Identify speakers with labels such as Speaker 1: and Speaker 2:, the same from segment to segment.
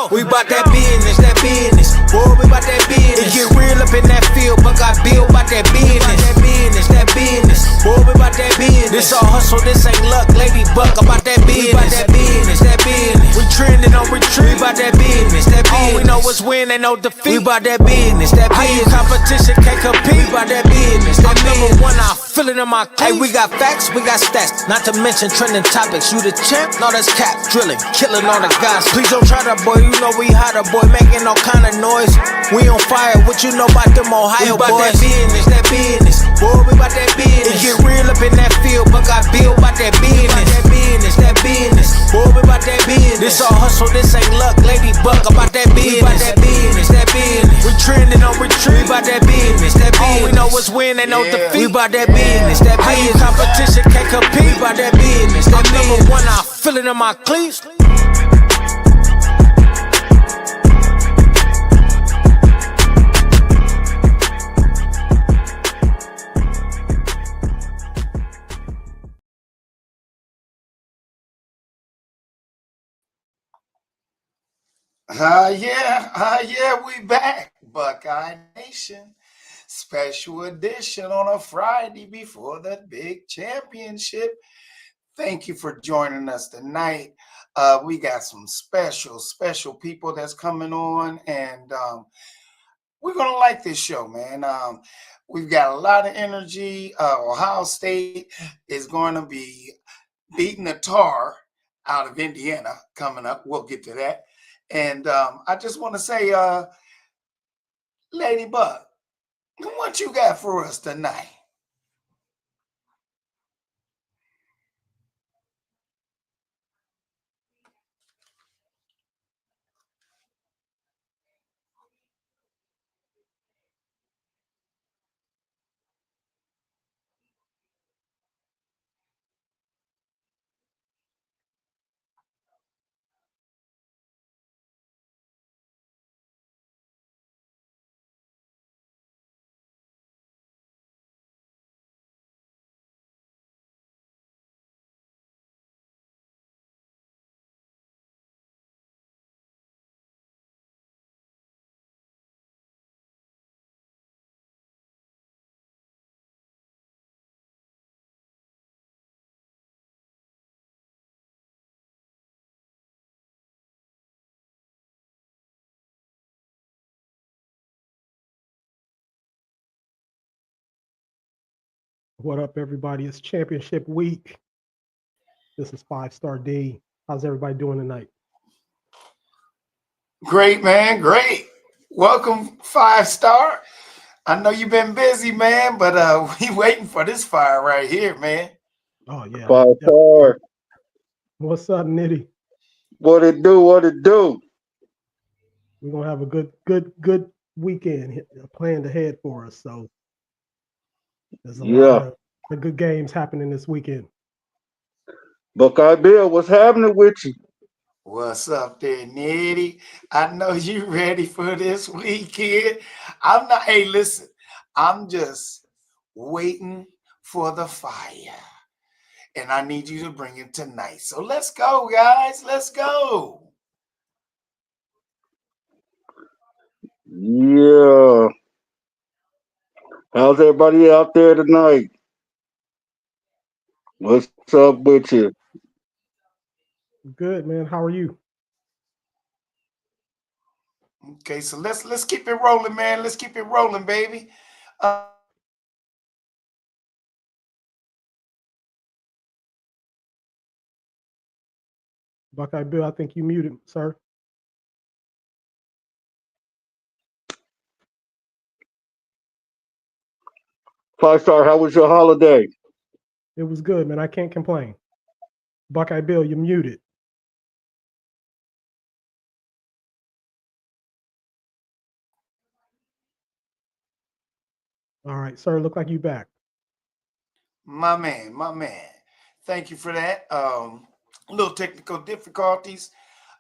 Speaker 1: go. We bout that business, that business. Boy, we bout that business. It get real up in that field, but got built by that business. That business, that business. Boy, we bout that business. This all hustle, this ain't luck. Lady Buck about that business. We bout that business, that business. We trending on retreat. We bout that business, that business. All we know is win, ain't no defeat. We bout that business, that business. Competition can't compete. We bout that business, that business. Number one, I feel it in my cleats. Hey, we got facts, we got stats. Not to mention trending topics. You the champ? No, that's cap. Drilling, killing all the guys. Please don't try that, boy. You know we hotter, boy. Making all kind of noise. We on fire. What you know about them Ohio boys? We bout that business, that business. Boy, we bout that business. It get real up in that field, but got built by that business. We bout that business, that business. Boy, we bout that business. This all hustle, this ain't luck. Lady Buck about that business. We bout that business, that business. We trending on retreat. We bout that business, that business. All we know is win, ain't no defeat. We bout that business, that business. Competition can't compete. We bout that business, that business. Number one, I feel it in my cleats.
Speaker 2: Yeah, we back. Buckeye Nation. Special edition on a Friday before the big championship. Thank you for joining us tonight. We got some special people that's coming on, and we're going to like this show, man. We've got a lot of energy. Ohio State is going to be beating the tar out of Indiana coming up. We'll get to that. And I just want to say, Lady Buck, what you got for us tonight?
Speaker 3: What up, everybody? It's championship week. This is 5-Star D. How's everybody doing tonight?
Speaker 2: Great, man. Great. Welcome, 5-Star. I know you've been busy, man, but we waiting for this fire right here, man.
Speaker 3: Oh, yeah.
Speaker 4: 5-Star.
Speaker 3: What's up, Nitty?
Speaker 4: What it do? What it do?
Speaker 3: We're going to have a good weekend planned ahead for us. So there's a lot of good games happening this weekend.
Speaker 4: Buckeye Bill, what's happening with you?
Speaker 2: What's up there, Nitty? I know you ready for this weekend. I'm not, hey, listen, I'm just waiting for the fire. And I need you to bring it tonight. So let's go, guys. Let's go.
Speaker 4: Yeah. How's everybody out there tonight? What's up with you?
Speaker 3: Good, man. How are you?
Speaker 2: Okay, so let's keep it rolling, man. Let's keep it rolling, baby.
Speaker 3: Buckeye Bill, I think you muted, sir.
Speaker 4: 5-Star, how was your holiday?
Speaker 3: It was good, man. I can't complain. Buckeye Bill, you're muted. All right, sir, look like you back.
Speaker 2: My man. Thank you for that. Little technical difficulties.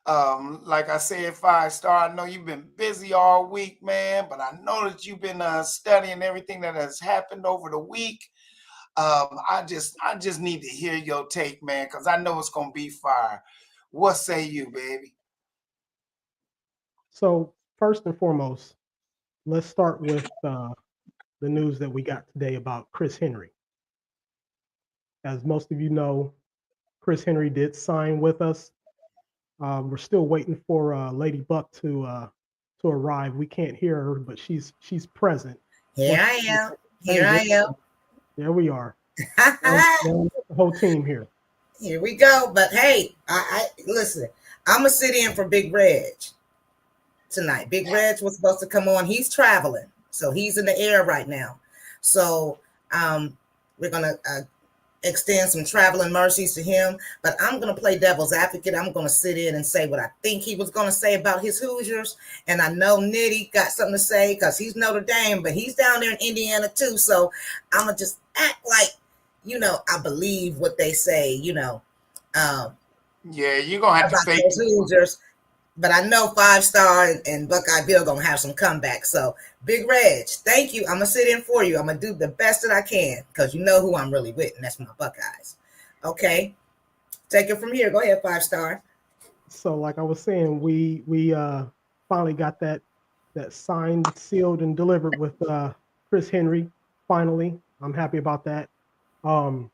Speaker 2: Like I said, 5-Star, I know you've been busy all week, man, but I know that you've been studying everything that has happened over the week. I just need to hear your take, man, because I know it's gonna be fire. What say you, baby?
Speaker 3: So first and foremost, let's start with the news that we got today about Chris Henry. As most of you know, Chris Henry did sign with us. We're still waiting for Lady Buck to arrive. We can't hear her, but she's present.
Speaker 5: Here I am. Here I am.
Speaker 3: There we are. The whole team here.
Speaker 5: Here we go. But hey, I listen. I'm gonna sit in for Big Reg tonight. Big Reg was supposed to come on. He's traveling, so he's in the air right now. So we're gonna extend some traveling mercies to him. But I'm gonna play devil's advocate. I'm gonna sit in and say what I think he was gonna say about his Hoosiers. And I know Nitty got something to say because he's Notre Dame, but he's down there in Indiana too. So I'm gonna just act like, I believe what they say.
Speaker 2: Yeah, you're gonna have to
Speaker 5: about
Speaker 2: fake
Speaker 5: those Hoosiers. But I know 5 Star and Buckeye Bill gonna have some comeback. So Big Reg, thank you. I'm gonna sit in for you. I'm gonna do the best that I can because you know who I'm really with, and that's my Buckeyes. Okay, take it from here. Go ahead, 5 Star.
Speaker 3: So, like I was saying, we finally got that signed, sealed, and delivered with Chris Henry. Finally, I'm happy about that. I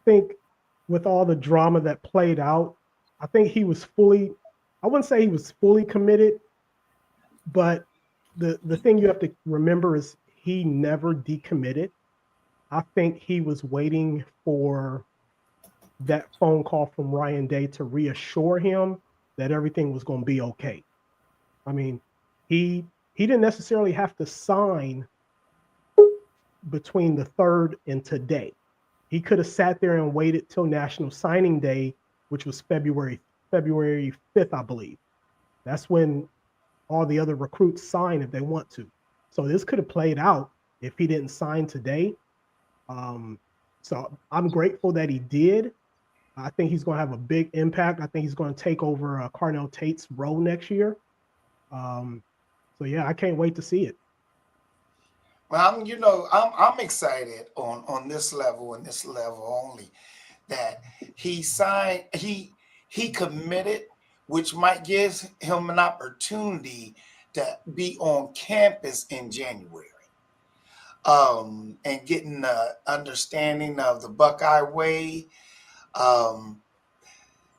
Speaker 3: think with all the drama that played out, I think he was I wouldn't say he was fully committed, but the thing you have to remember is he never decommitted. I think he was waiting for that phone call from Ryan Day to reassure him that everything was going to be okay. I mean, he didn't necessarily have to sign between the 3rd and today. He could have sat there and waited till National Signing Day, which was February 5th, I believe. That's when all the other recruits sign if they want to. So this could have played out if he didn't sign today. So I'm grateful that he did. I think he's going to have a big impact. I think he's going to take over Carnell Tate's role next year. So yeah, I can't wait to see it.
Speaker 2: Well, I'm excited on this level and this level only that he signed, he committed, which might give him an opportunity to be on campus in January. And getting the understanding of the Buckeye way.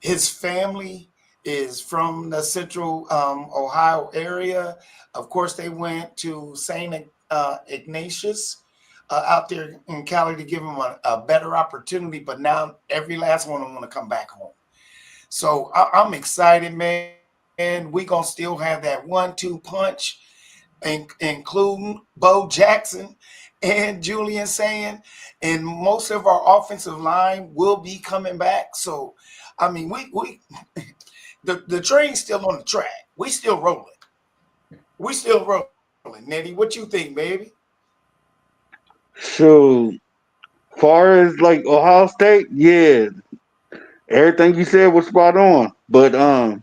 Speaker 2: His family is from the central Ohio area. Of course, they went to St. Ignatius out there in Cali to give him a better opportunity, but now every last one of them want to come back home. So I'm excited, man. And we're going to still have that 1-2 punch, including Bo Jackson and Julian Sand. And most of our offensive line will be coming back. So, I mean, the train's still on the track. We still rolling. Nettie, what you think, baby?
Speaker 4: So, far as like Ohio State, yeah, everything you said was spot on. But I'm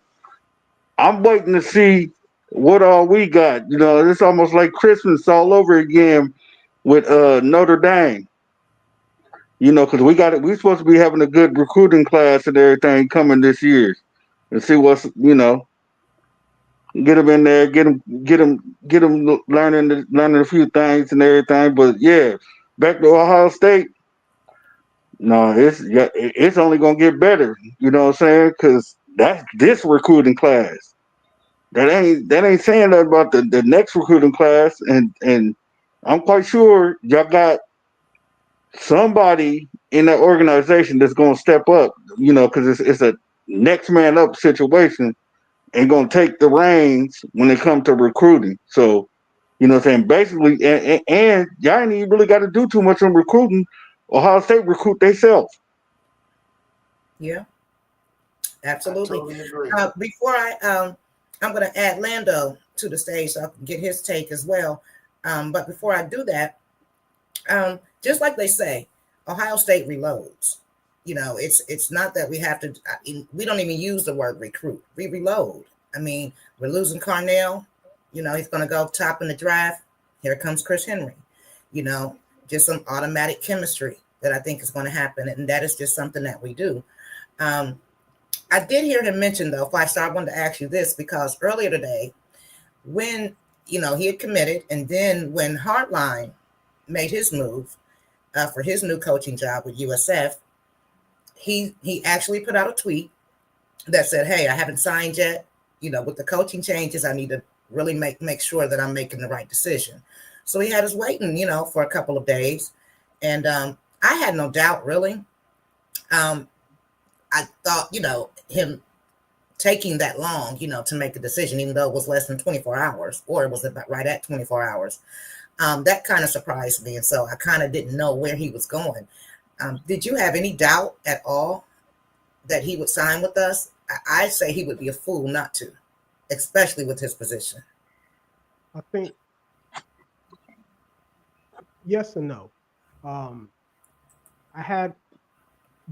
Speaker 4: waiting to see what all we got. It's almost like Christmas all over again with Notre Dame. Because we're supposed to be having a good recruiting class and everything coming this year, and see what's get them in there, get them learning a few things and everything. But yeah, back to Ohio State. No, it's only gonna get better. You know what I'm saying? Because that's this recruiting class. That ain't saying nothing about the next recruiting class, and I'm quite sure y'all got somebody in that organization that's gonna step up. Because it's a next man up situation and gonna take the reins when it comes to recruiting. So, what I'm saying? Basically, and y'all ain't even really got to do too much on recruiting. Ohio State recruit themselves.
Speaker 5: Yeah, absolutely.
Speaker 2: I totally agree.
Speaker 5: Before I'm going to add Lando to the stage so I can get his take as well. But before I do that, just like they say, Ohio State reloads. It's not that we have to. We don't even use the word recruit. We reload. I mean, we're losing Carnell. He's going to go top in the draft. Here comes Chris Henry. Just some automatic chemistry that I think is going to happen, and that is just something that we do. I I did hear him mention though, 5-star. I wanted to ask you this because earlier today, when he had committed, and then when Hartline made his move for his new coaching job with USF, he actually put out a tweet that said, "Hey, I haven't signed yet. With the coaching changes, I need to really make sure that I'm making the right decision." So he had us waiting, for a couple of days, and I had no doubt, really. I thought, him taking that long, to make a decision, even though it was less than 24 hours, or it was about right at 24 hours. That kind of surprised me. And so I kind of didn't know where he was going. Did you have any doubt at all that he would sign with us? I say he would be a fool not to, especially with his position.
Speaker 3: I think yes and no. I had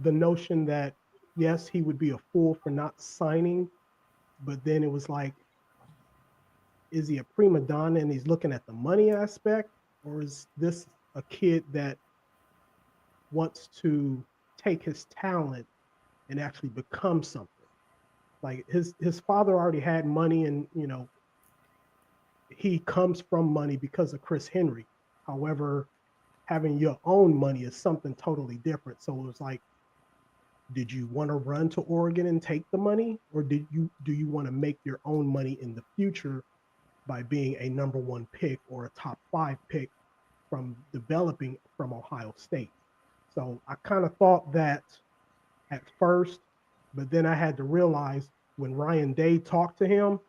Speaker 3: the notion that yes, he would be a fool for not signing, but then it was like, is he a prima donna and he's looking at the money aspect, or is this a kid that wants to take his talent and actually become something? Like his father already had money, and he comes from money because of Chris Henry. However, having your own money is something totally different. So it was like, did you want to run to Oregon and take the money, or do you want to make your own money in the future by being a number 1 pick or a top 5 pick from developing from Ohio State? So I kind of thought that at first, but then I had to realize when Ryan Day talked to him,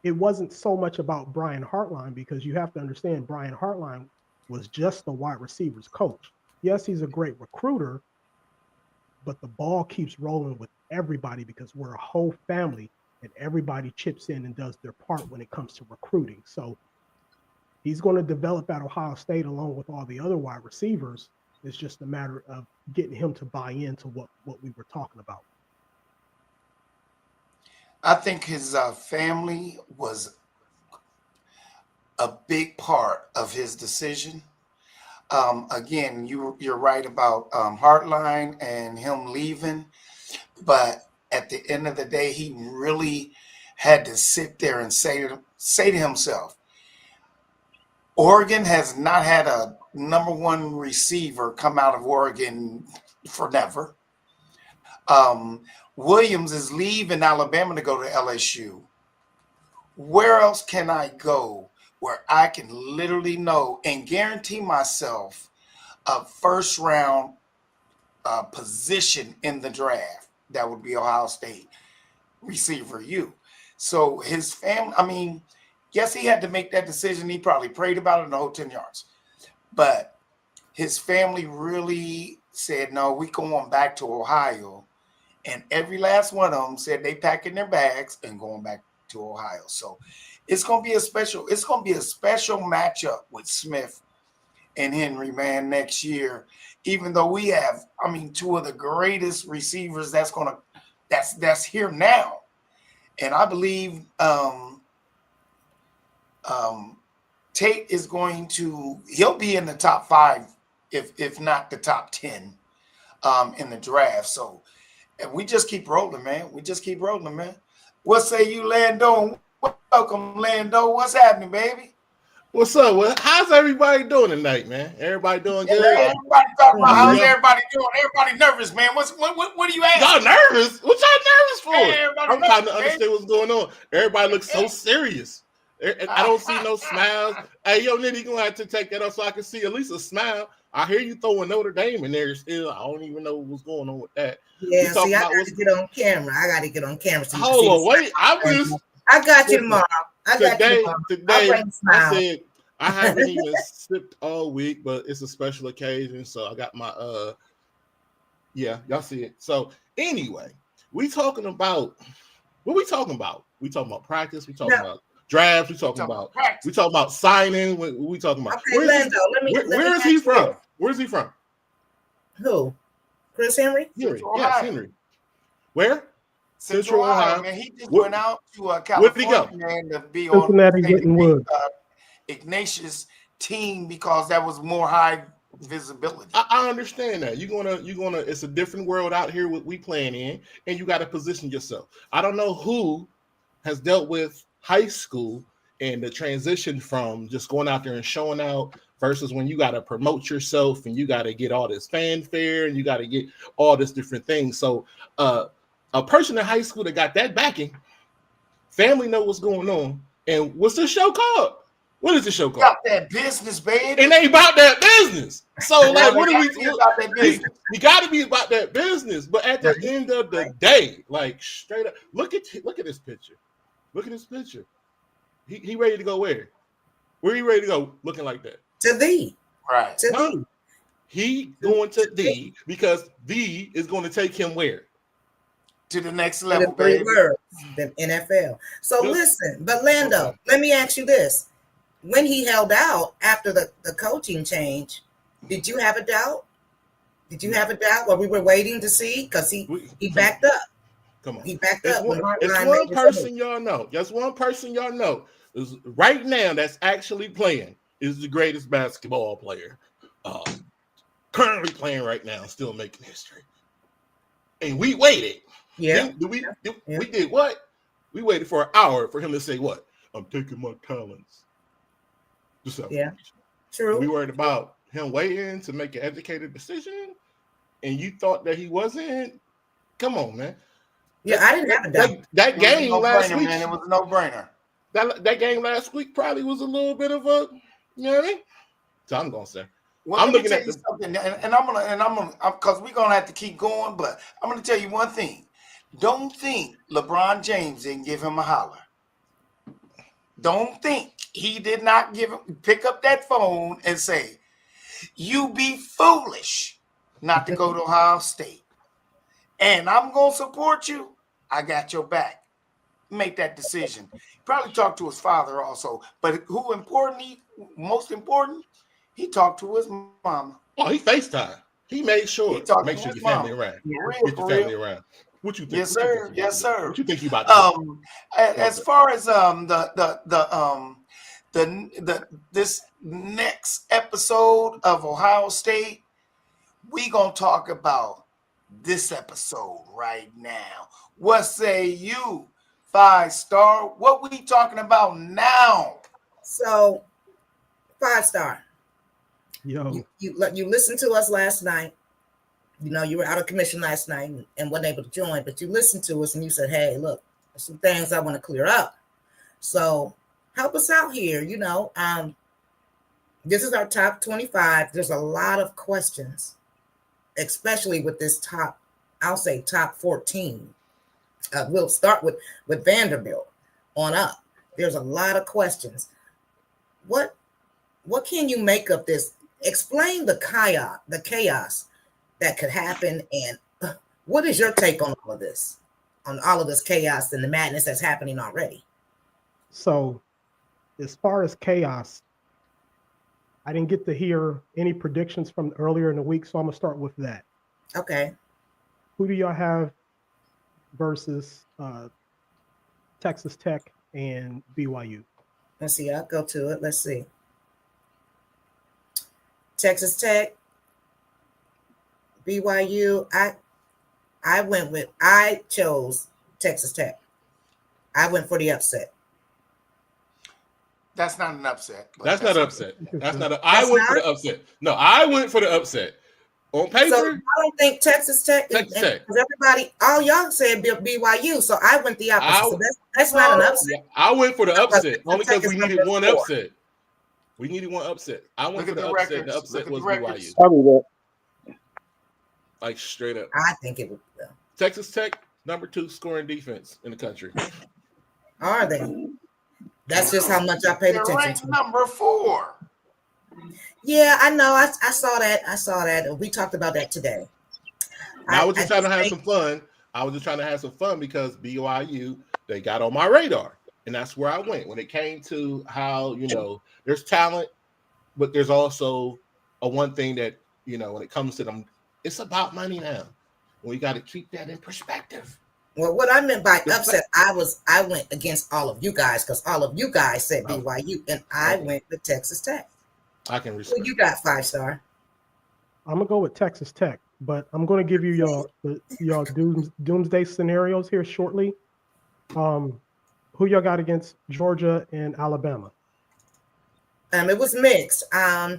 Speaker 3: it wasn't so much about Brian Hartline, because you have to understand Brian Hartline was just the wide receivers coach. Yes, he's a great recruiter, but the ball keeps rolling with everybody because we're a whole family and everybody chips in and does their part when it comes to recruiting. So he's going to develop at Ohio State along with all the other wide receivers. It's just a matter of getting him to buy into what we were talking about.
Speaker 2: I think his family was a big part of his decision. Again, you're right about Hartline and him leaving, but at the end of the day, he really had to sit there and say to himself, Oregon has not had a number 1 receiver come out of Oregon forever. Williams is leaving Alabama to go to LSU. Where else can I go where I can literally know and guarantee myself a first round position in the draft? That would be Ohio State receiver U. So his family, yes, he had to make that decision. He probably prayed about it in the whole 10 yards. But his family really said, no, we going back to Ohio. And every last one of them said they packing their bags and going back to Ohio. So it's going to be a special matchup with Smith and Henry, man, next year. Even though we have, 2 of the greatest receivers that's here now. And I believe Tate is he'll be in the top 5, if not the top 10 in the draft. So we just keep rolling, man. What say you, Lando? Welcome, Lando. What's happening, baby?
Speaker 6: What's up? Well, how's everybody doing tonight, man? Everybody doing good?
Speaker 2: Everybody talking about how's everybody doing? Everybody nervous, man. What are you asking?
Speaker 6: Y'all nervous? What y'all nervous for?
Speaker 2: Hey,
Speaker 6: I'm trying to understand what's going on. Everybody looks so serious. I don't see no smiles. Hey, yo, Nitty, you gonna have to take that off so I can see at least a smile. I hear you throwing Notre Dame in there still. I don't even know what's going on with that.
Speaker 5: Yeah, see, I got to get on camera. So
Speaker 6: hold on, wait.
Speaker 5: I got you tomorrow.
Speaker 6: Today, I said I haven't even sipped all week, but it's a special occasion, so I got my yeah, y'all see it. So anyway, we talking about what we talking about? We talking about practice, we talking about drafts, we talking about signing, what we talking about.
Speaker 5: Okay, Lando,
Speaker 6: where is he from? Where's he from?
Speaker 5: Who? Chris Henry?
Speaker 6: Henry. Where?
Speaker 2: Central Ohio, man. He just went out to California, man, to be on
Speaker 3: Cincinnati getting Woods.
Speaker 2: Ignatius team because that was more high visibility.
Speaker 6: I understand that. You're gonna. It's a different world out here what we playing in, and you got to position yourself. I don't know who has dealt with high school and the transition from just going out there and showing out versus when you got to promote yourself and you got to get all this fanfare and you got to get all this different things. So, a person in high school that got that backing, family know what's going on. And what's the show called? What is the show called?
Speaker 2: Got that business, baby.
Speaker 6: It ain't about that business. So, like, what are we
Speaker 2: about that business?
Speaker 6: We got to be about that business. But at the end of the day, like straight up, look at this picture. Look at this picture. He ready to go where? Where he ready to go? Looking like that.
Speaker 5: To thee.
Speaker 2: Right.
Speaker 5: To thee.
Speaker 6: He going to thee because thee is going to take him where?
Speaker 2: To the next level,
Speaker 5: the three
Speaker 2: baby.
Speaker 5: words, the NFL. So listen, but Lando, let me ask you this. When he held out after the coaching change, did you have a doubt? Did you have a doubt while we were waiting to see? Because he backed up.
Speaker 6: Come on.
Speaker 5: He backed
Speaker 6: it's
Speaker 5: up.
Speaker 6: It's one person y'all know. That's one person y'all know. Is right now that's actually playing is the greatest basketball player. Currently playing right now, still making history. And we waited.
Speaker 5: Yeah.
Speaker 6: We did what? We waited for an hour for him to say what? I'm taking my talents.
Speaker 5: Yeah. True.
Speaker 6: We worried about him waiting to make an educated decision, and you thought that he wasn't. Come on, man.
Speaker 5: Yeah, I didn't have a doubt.
Speaker 6: That game last week,
Speaker 2: man, it was a no-brainer.
Speaker 6: That game last week probably was a little bit of a, you know what I mean? So I'm gonna say,
Speaker 2: well, I'm looking at something, and I'm gonna, because we're gonna have to keep going. But I'm gonna tell you one thing: don't think LeBron James didn't give him a holler. Don't think he did not pick up that phone and say, "You be foolish not to go to Ohio State, and I'm gonna support you. I got your back. Make that decision." He probably talked to his father also, but most important, he talked to his mama.
Speaker 6: Oh, he FaceTime. He made sure. Make sure your family around. Get your family around. What you think?
Speaker 2: Yes, sir. Yes, sir.
Speaker 6: What you think you about to
Speaker 2: as far as this next episode of Ohio State, we gonna talk about this episode right now. What say you, 5-star? What we talking about now?
Speaker 5: So, 5-star.
Speaker 3: Yo,
Speaker 5: you listened to us last night. You know, you were out of commission last night and wasn't able to join, but you listened to us and you said, hey, look, there's some things I want to clear up. So help us out here. You know, this is our top 25. There's a lot of questions, especially with this top 14. We'll start with Vanderbilt on up. There's a lot of questions. What can you make of this? Explain the chaos that could happen, and what is your take on all of this chaos and the madness that's happening already?
Speaker 3: So, as far as chaos, I didn't get to hear any predictions from earlier in the week, so I'm gonna start with that.
Speaker 5: Okay.
Speaker 3: Who do y'all have versus Texas Tech and BYU?
Speaker 5: Let's see. I'll go to it. Let's see. Texas Tech, BYU. I chose Texas Tech. I went for the upset.
Speaker 2: That's not an upset.
Speaker 6: That's not upset. I went for the upset. No, I went for the upset. On paper,
Speaker 5: so I don't think Texas Tech. Because everybody, all y'all said BYU, so I went the opposite. So that's not an upset.
Speaker 6: I went for the upset only because we needed one upset. We needed one upset. I went for the upset. The upset was BYU. Like straight up.
Speaker 5: I think it was
Speaker 6: Texas Tech, number 2 scoring defense in the country.
Speaker 5: Are they? That's just how much I paid attention to.
Speaker 2: Number 4.
Speaker 5: Yeah, I know. I saw that. We talked about that today.
Speaker 6: I was just trying to have some fun. I was just trying to have some fun because BYU, they got on my radar. And that's where I went. When it came to how, you know, there's talent, but there's also a one thing that, you know, when it comes to them, it's about money now. We got to keep that in perspective.
Speaker 5: Well, what I meant by upset, I went against all of you guys because all of you guys said BYU, and I went with Texas Tech.
Speaker 6: I can respect.
Speaker 5: Well, you got 5-star.
Speaker 3: I'm gonna go with Texas Tech, but I'm gonna give you your doomsday scenarios here shortly. Who y'all got against Georgia and Alabama?
Speaker 5: It was mixed. I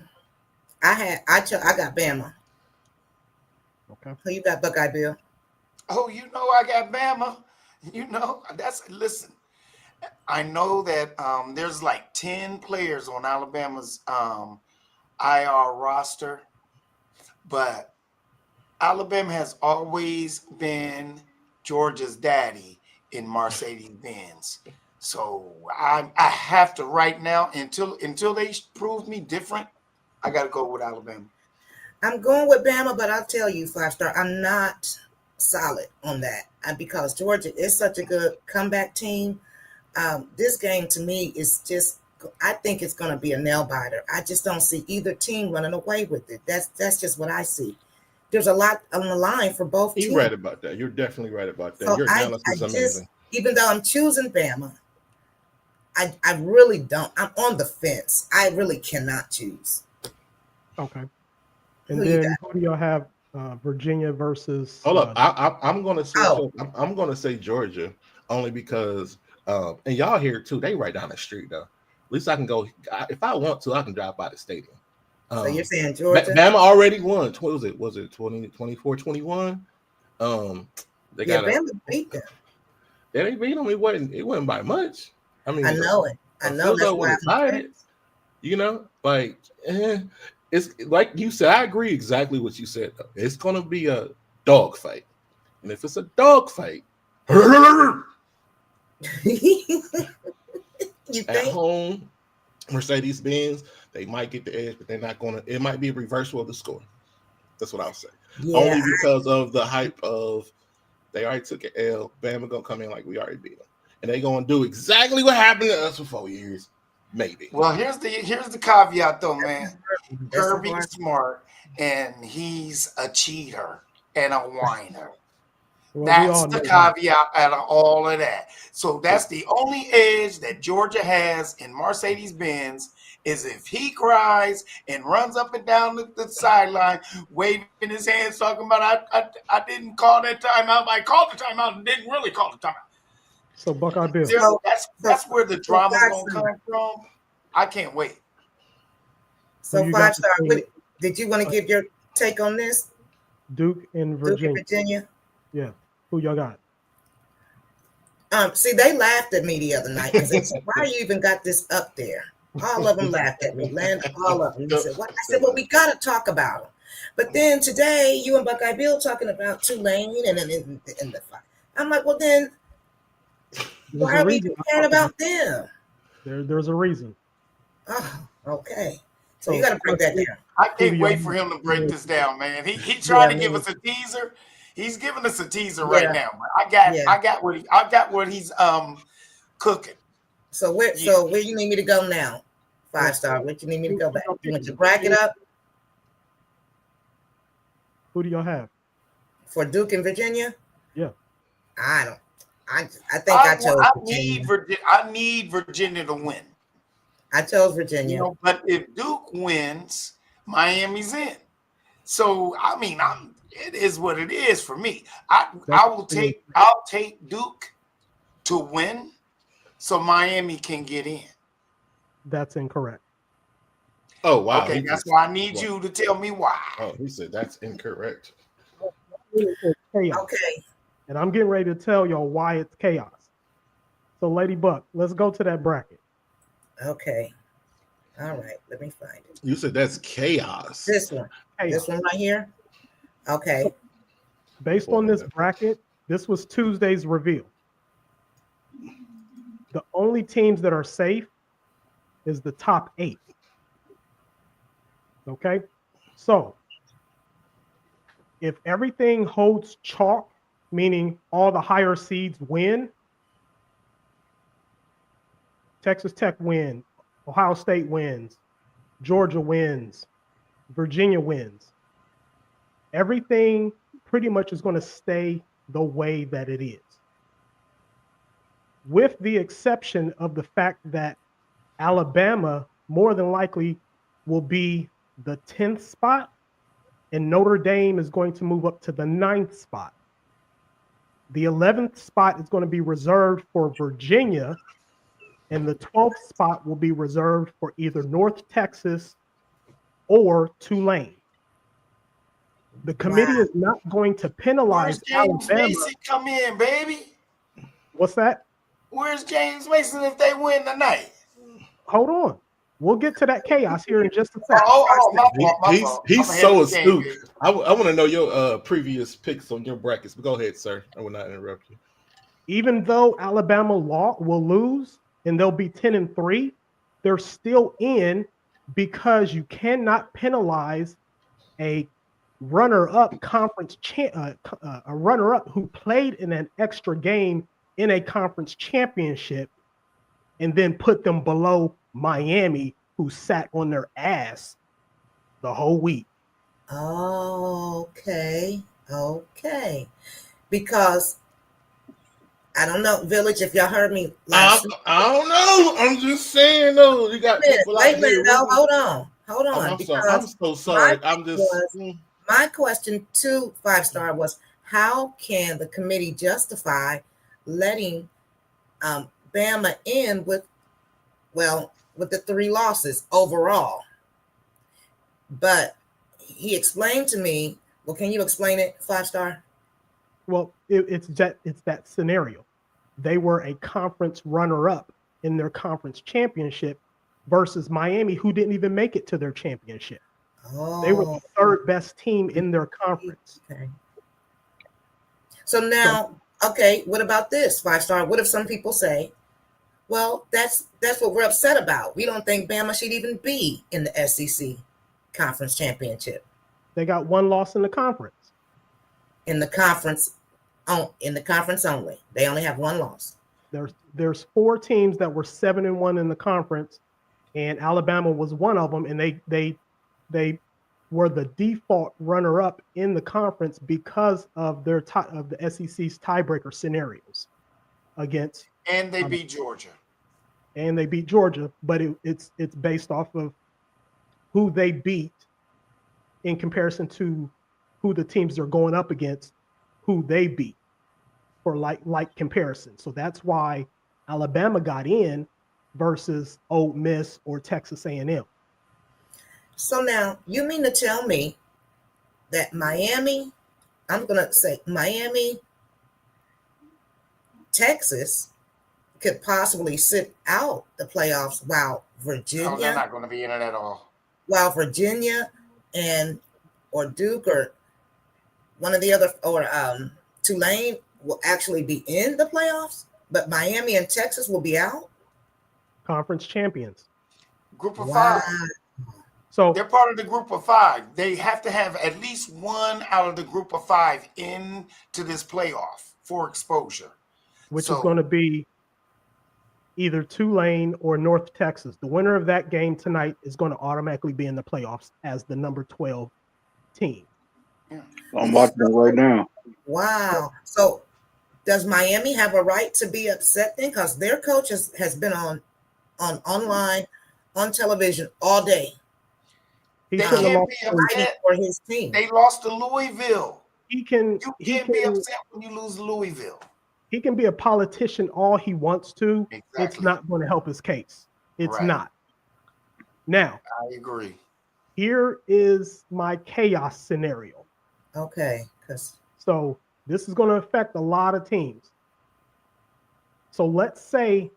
Speaker 5: got Bama.
Speaker 3: Okay.
Speaker 5: Who you got, Buckeye Bill?
Speaker 2: Oh, I got Bama. Listen. I know that there's like 10 players on Alabama's IR roster, but Alabama has always been Georgia's daddy in Mercedes-Benz. So I have to right now until they prove me different, I got to go with Alabama.
Speaker 5: I'm going with Bama, but I'll tell you, 5-star, I'm not solid on that because Georgia is such a good comeback team. This game to me is just, I think it's going to be a nail biter. I just don't see either team running away with it. That's just what I see. There's a lot on the line for both teams.
Speaker 6: You're right about that. You're definitely right about that.
Speaker 5: So
Speaker 6: Your analysis is amazing.
Speaker 5: Even though I'm choosing Bama, I really don't. I'm on the fence. I really cannot choose.
Speaker 3: Okay. And then who do y'all have? Virginia versus.
Speaker 6: Hold up, I'm going to say I'm going to say Georgia only because and y'all here too. They right down the street though. At least I can go if I want to. I can drive by the stadium.
Speaker 5: So you're saying Georgia?
Speaker 6: Bama already won. Was it 24-21? They got
Speaker 5: Bama beat them.
Speaker 6: They beat them. It wasn't by much. I mean,
Speaker 5: I know it. I know that's why I'm
Speaker 6: excited. It's like you said. I agree exactly what you said. Though. It's gonna be a dog fight, and if it's a dog fight,
Speaker 5: you
Speaker 6: at
Speaker 5: think?
Speaker 6: home, Mercedes-Benz, they might get the edge, but they're not gonna. It might be a reversal of the score. That's what I'll say.
Speaker 5: Yeah,
Speaker 6: Only because of the hype of they already took an L. Bama gonna come in like we already beat them, and they gonna do exactly what happened to us for 4 years, maybe.
Speaker 2: Well, here's the caveat though, man. Kirby's smart, and he's a cheater and a whiner.
Speaker 3: Well,
Speaker 2: that's the caveat out of all of that. So that's the only edge that Georgia has in Mercedes-Benz is if he cries and runs up and down the sideline, waving his hands, talking about I didn't call that timeout. I called the timeout and didn't really call the timeout.
Speaker 3: So Buckeye Bill.
Speaker 2: So that's where the drama's gonna come from. I can't wait.
Speaker 5: So 5-star, did you want to give your take on this?
Speaker 3: Duke and Virginia.
Speaker 5: Virginia.
Speaker 3: Yeah. Who y'all got?
Speaker 5: See, they laughed at me the other night because they said, "Why you even got this up there?" All of them laughed at me. All of them. They said, "What?" I said, "Well, we got to talk about them." But then today, you and Buckeye Bill talking about Tulane and the fight. I'm like, well, then why are we caring about them?
Speaker 3: There's a reason.
Speaker 5: Oh, okay. So you got to break that down.
Speaker 2: I can't wait for him to break this down, man. He tried to give us a teaser. He's giving us a teaser right now. I got what he's cooking.
Speaker 5: So where you need me to go now? 5-star. Where you need me to go back? You want to bracket up?
Speaker 3: Who do y'all have?
Speaker 5: For Duke and Virginia?
Speaker 3: Yeah.
Speaker 5: I think I chose Virginia.
Speaker 2: I need Virginia to win.
Speaker 5: I chose Virginia.
Speaker 2: But if Duke wins, Miami's in. So I mean, it is what it is for me. I'll take Duke to win, so Miami can get in.
Speaker 3: That's incorrect.
Speaker 6: Oh wow!
Speaker 2: Okay, that's why I need you to tell me why.
Speaker 6: Oh, he said that's incorrect.
Speaker 5: Okay.
Speaker 3: And I'm getting ready to tell y'all why it's chaos. So, Lady Buck, let's go to that bracket.
Speaker 5: Okay. All right. Let me find it.
Speaker 6: You said that's chaos.
Speaker 5: This one. Chaos. This one right here. Okay.
Speaker 3: So, based on this bracket, this was Tuesday's reveal. The only teams that are safe is the top 8. Okay. So, if everything holds chalk, meaning all the higher seeds win, Texas Tech wins, Ohio State wins, Georgia wins, Virginia wins. Everything pretty much is going to stay the way that it is, with the exception of the fact that Alabama more than likely will be the 10th spot and Notre Dame is going to move up to the 9th spot. The 11th spot is going to be reserved for Virginia, and the 12th spot will be reserved for either North Texas or Tulane. The committee is not going to penalize
Speaker 2: Where's James
Speaker 3: Alabama.
Speaker 2: Mason come in, baby?
Speaker 3: What's that?
Speaker 2: Where's James Mason if they win tonight?
Speaker 3: Hold on. We'll get to that chaos here in just a second.
Speaker 2: My fault.
Speaker 6: He's so astute. I want to know your previous picks on your brackets, but go ahead, sir. I will not interrupt you.
Speaker 3: Even though Alabama will lose and they'll be 10-3, they're still in because you cannot penalize a runner-up conference a runner-up who played in an extra game in a conference championship and then put them below Miami, who sat on their ass the whole week.
Speaker 5: Okay. Because I don't know, Village, if y'all heard me last week.
Speaker 6: I don't know. I'm just saying though. You got people
Speaker 5: wait
Speaker 6: out
Speaker 5: a minute,
Speaker 6: there.
Speaker 5: hold on.
Speaker 6: I'm so sorry.
Speaker 5: My question to 5-star was, how can the committee justify letting Bama in with the 3 losses overall? But he explained to me. Well, can you explain it, 5-star?
Speaker 3: Well, it's that scenario. They were a conference runner-up in their conference championship versus Miami, who didn't even make it to their championship. They were the 3rd best team in their conference.
Speaker 5: Okay. So now, what about this, 5-star? What if some people say, well, that's what we're upset about. We don't think Bama should even be in the SEC conference championship.
Speaker 3: They got 1 loss in the conference.
Speaker 5: In the conference only. They only have 1 loss.
Speaker 3: There's 4 teams that were 7-1 in the conference, and Alabama was one of them, and they were the default runner-up in the conference because of the SEC's tiebreaker scenarios against.
Speaker 2: And they beat Georgia.
Speaker 3: But it's based off of who they beat in comparison to who the teams are going up against, who they beat for like comparison. So that's why Alabama got in versus Ole Miss or Texas A&M.
Speaker 5: So now you mean to tell me that Miami, Texas could possibly sit out the playoffs while Virginia.
Speaker 2: No, they're not going to be in it at all.
Speaker 5: While Virginia or Duke or one of the other or Tulane will actually be in the playoffs, but Miami and Texas will be out.
Speaker 3: Conference champions.
Speaker 2: Group of 5.
Speaker 3: So
Speaker 2: they're part of the group of 5. They have to have at least 1 out of the group of 5 into this playoff for exposure.
Speaker 3: Which is going to be either Tulane or North Texas. The winner of that game tonight is going to automatically be in the playoffs as the number 12 team.
Speaker 4: I'm watching it right now.
Speaker 5: Wow. So does Miami have a right to be upset then? Because their coach has been online, on television all day.
Speaker 2: They can't be upset
Speaker 5: for his team.
Speaker 2: They lost to Louisville.
Speaker 3: You can't
Speaker 2: be upset when you lose to Louisville.
Speaker 3: He can be a politician all he wants to. Exactly. It's not going to help his case. It's not. Now,
Speaker 2: I agree.
Speaker 3: Here is my chaos scenario.
Speaker 5: Okay.
Speaker 3: So this is going to affect a lot of teams. So let's say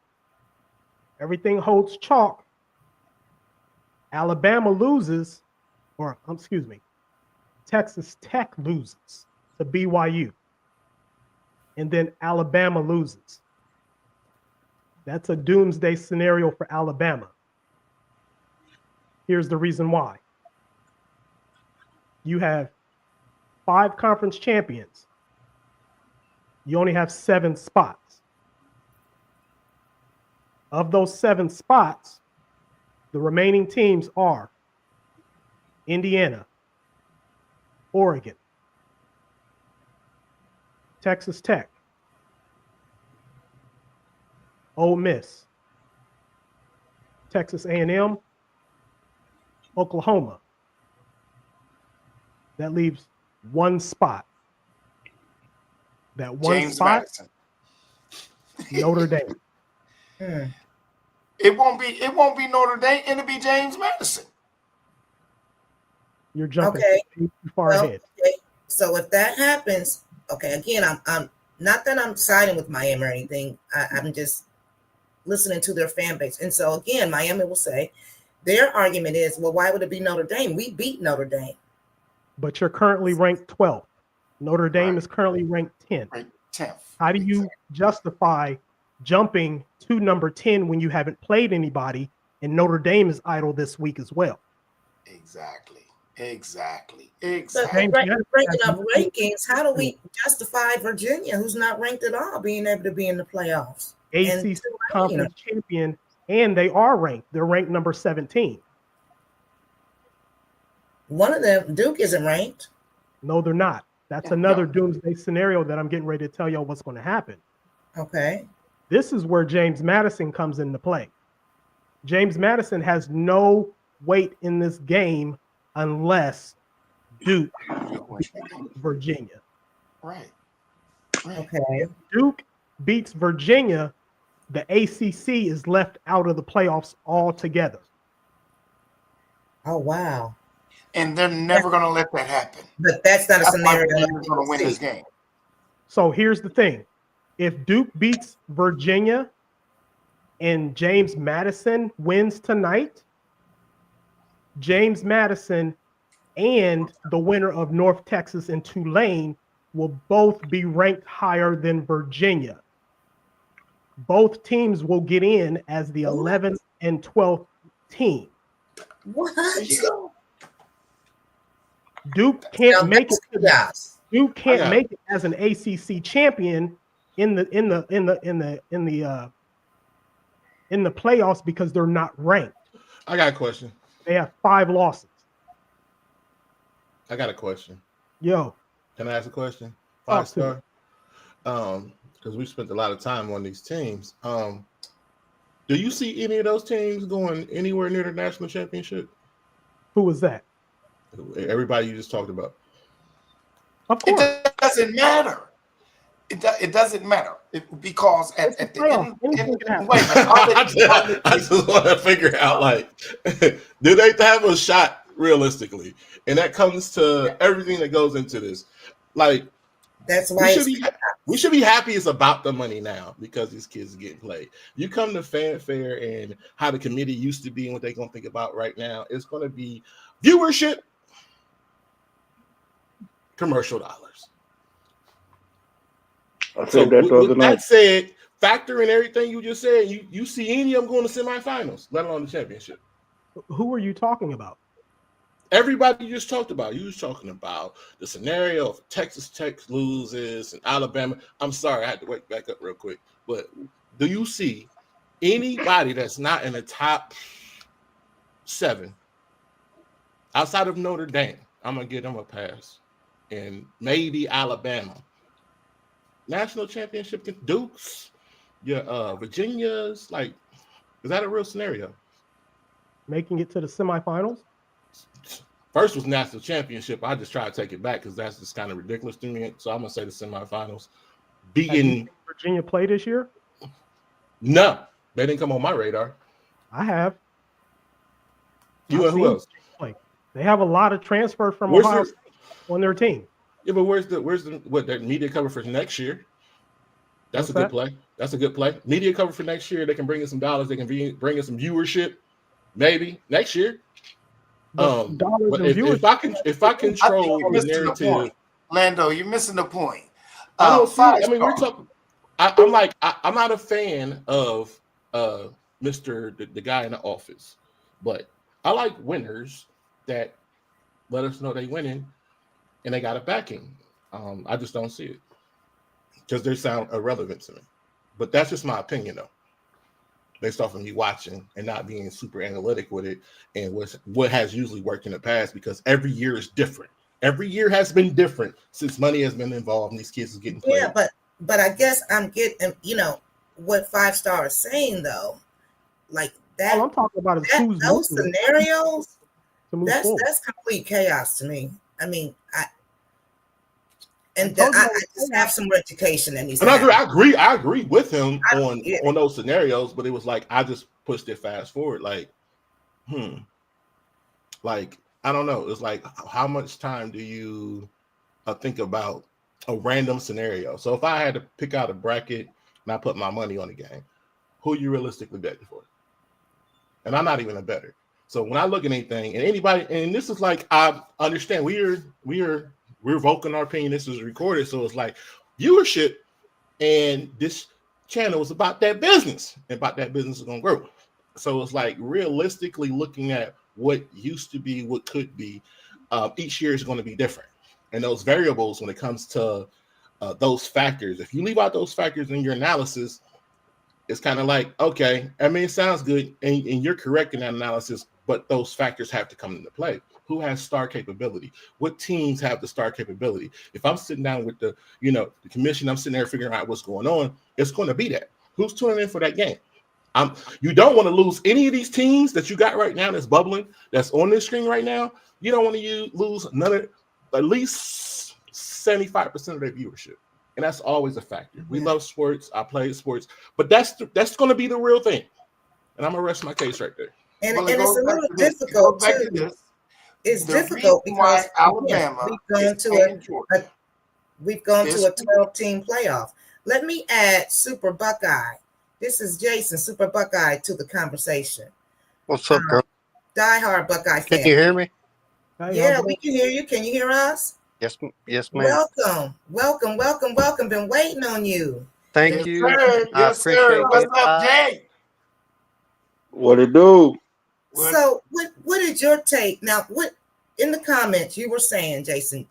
Speaker 3: everything holds chalk. Alabama loses, Texas Tech loses to BYU. And then Alabama loses. That's a doomsday scenario for Alabama. Here's the reason why. You have 5 conference champions. You only have 7 spots. Of those 7 spots, the remaining teams are Indiana, Oregon, Texas Tech, Ole Miss, Texas A&M, Oklahoma, That leaves one spot. That one
Speaker 2: James
Speaker 3: spot,
Speaker 2: Madison.
Speaker 3: Notre Dame.
Speaker 2: It won't be Notre Dame. It'll be James Madison.
Speaker 3: You're jumping too far ahead.
Speaker 5: Okay. So if that happens, okay, again, I'm not that I'm siding with Miami or anything. I'm just listening to their fan base. And so again, Miami will say their argument is, well, why would it be Notre Dame? We beat Notre Dame.
Speaker 3: But you're currently ranked 12th. Notre Dame is currently ranked 10th.
Speaker 2: Right, 10th.
Speaker 3: How do you justify jumping to number 10 when you haven't played anybody and Notre Dame is idle this week as well?
Speaker 2: Exactly.
Speaker 5: But breaking up rankings, how do we justify Virginia, who's not ranked at all, being able to be in the playoffs?
Speaker 3: ACC conference champion, and they are ranked. They're ranked number 17.
Speaker 5: One of them, Duke, isn't ranked.
Speaker 3: No, they're not. That's another doomsday scenario that I'm getting ready to tell y'all what's going to happen.
Speaker 5: Okay.
Speaker 3: This is where James Madison comes into play. James Madison has no weight in this game unless Duke beats Virginia.
Speaker 2: Right.
Speaker 5: Okay.
Speaker 3: If Duke beats Virginia, the ACC is left out of the playoffs altogether.
Speaker 5: Oh, wow.
Speaker 2: And they're never going to let that happen.
Speaker 5: But that's not a scenario
Speaker 2: they're going to win this game.
Speaker 3: So here's the thing. If Duke beats Virginia and James Madison wins tonight, James Madison and the winner of North Texas and Tulane will both be ranked higher than Virginia. Both teams will get in as the 11th and 12th team.
Speaker 5: What?
Speaker 3: Duke can't make it to that. Duke can't make it as an ACC champion in the playoffs because they're not ranked.
Speaker 6: I got a question.
Speaker 3: They have 5 losses.
Speaker 6: I got a question.
Speaker 3: Yo.
Speaker 6: Can I ask a question? 5-star. Because we spent a lot of time on these teams. Do you see any of those teams going anywhere near the national championship?
Speaker 3: Who was that?
Speaker 6: Everybody you just talked about.
Speaker 2: Of course. It doesn't matter. It doesn't matter because at the end,
Speaker 6: I just want to figure out, like, do they have a shot realistically? And that comes to everything that goes into this. Like,
Speaker 5: that's why
Speaker 6: we should be happy it's about the money now because these kids are getting played. You come to fanfare and how the committee used to be and what they're going to think about right now, it's going to be viewership, commercial dollars.
Speaker 4: I said that the other night.
Speaker 6: That said, factor in everything you just said. You see any of them going to semifinals, let alone the championship.
Speaker 3: Who are you talking about?
Speaker 6: Everybody you just talked about. You was talking about the scenario of Texas Tech loses and Alabama. I'm sorry, I had to wake back up real quick. But do you see anybody that's not in the top 7 outside of Notre Dame? I'm going to give them a pass. And maybe Alabama. National championship, Dukes, Virginia's, like, is that a real scenario?
Speaker 3: Making it to the semifinals?
Speaker 6: First was national championship. I just try to take it back because that's just kind of ridiculous to me. So I'm gonna say the semifinals. Beating
Speaker 3: Virginia play this year?
Speaker 6: No, they didn't come on my radar.
Speaker 3: I have.
Speaker 6: You and who else?
Speaker 3: They have a lot of transfer from Ohio State on their team.
Speaker 6: Yeah, but where's their media cover for next year? That's a good play. That's a good play. Media cover for next year. They can bring in some dollars. They can bring in some viewership. Maybe next year. But if I control the narrative,
Speaker 2: Lando, you're missing the point.
Speaker 6: We're talking. I'm not a fan of Mr. the guy in the office, but I like winners that let us know they winning and they got a backing. I just don't see it because they sound irrelevant to me. But that's just my opinion, though, based off of me watching and not being super analytic with it and what has usually worked in the past, because every year is different. Every year has been different since money has been involved and these kids are getting played.
Speaker 5: Yeah, but I guess I'm getting, what 5-star is saying, though, like that.
Speaker 3: All I'm talking about is
Speaker 5: those scenarios. That's complete chaos to me. I mean, And I just have some more education that needs.
Speaker 6: And I agree with him on those scenarios, but it was like I just pushed it fast forward. Like, like I don't know. It's like how much time do you think about a random scenario? So if I had to pick out a bracket and I put my money on the game, who you realistically betting for? And I'm not even a bettor. So when I look at anything and anybody, and this is like I understand we're voicing our opinion. This is recorded, so it's like viewership, and this channel is about that business, and about that business is gonna grow. So it's like realistically looking at what used to be, what could be. Each year is going to be different, and those variables when it comes to those factors. If you leave out those factors in your analysis, it's kind of like, okay, I mean, it sounds good, and you're correct in that analysis, but those factors have to come into play. Who has star capability? What teams have the star capability? If I'm sitting down with the commission, I'm sitting there figuring out what's going on, it's going to be that. Who's tuning in for that game? You don't want to lose any of these teams that you got right now that's bubbling, that's on this screen right now. You don't want to lose none of, at least 75% of their viewership. And that's always a factor. We love sports. I play sports, but that's going to be the real thing. And I'm going to rest my case right there.
Speaker 5: And it's a little difficult too. It's difficult because Alabama we've gone to a 12-team playoff. Let me add Super Buckeye. This is Jason, Super Buckeye, to the conversation.
Speaker 7: What's up, girl?
Speaker 5: Diehard Buckeye fan.
Speaker 7: Can you hear me?
Speaker 5: Yeah, we can hear you. Can you hear us?
Speaker 7: Yes, ma'am.
Speaker 5: Welcome. Been waiting on you.
Speaker 7: Thank you.
Speaker 2: Sir. Yes, sir. What's up, Jay?
Speaker 4: What it do?
Speaker 5: So, what is your take now? What in the comments you were saying, Jason?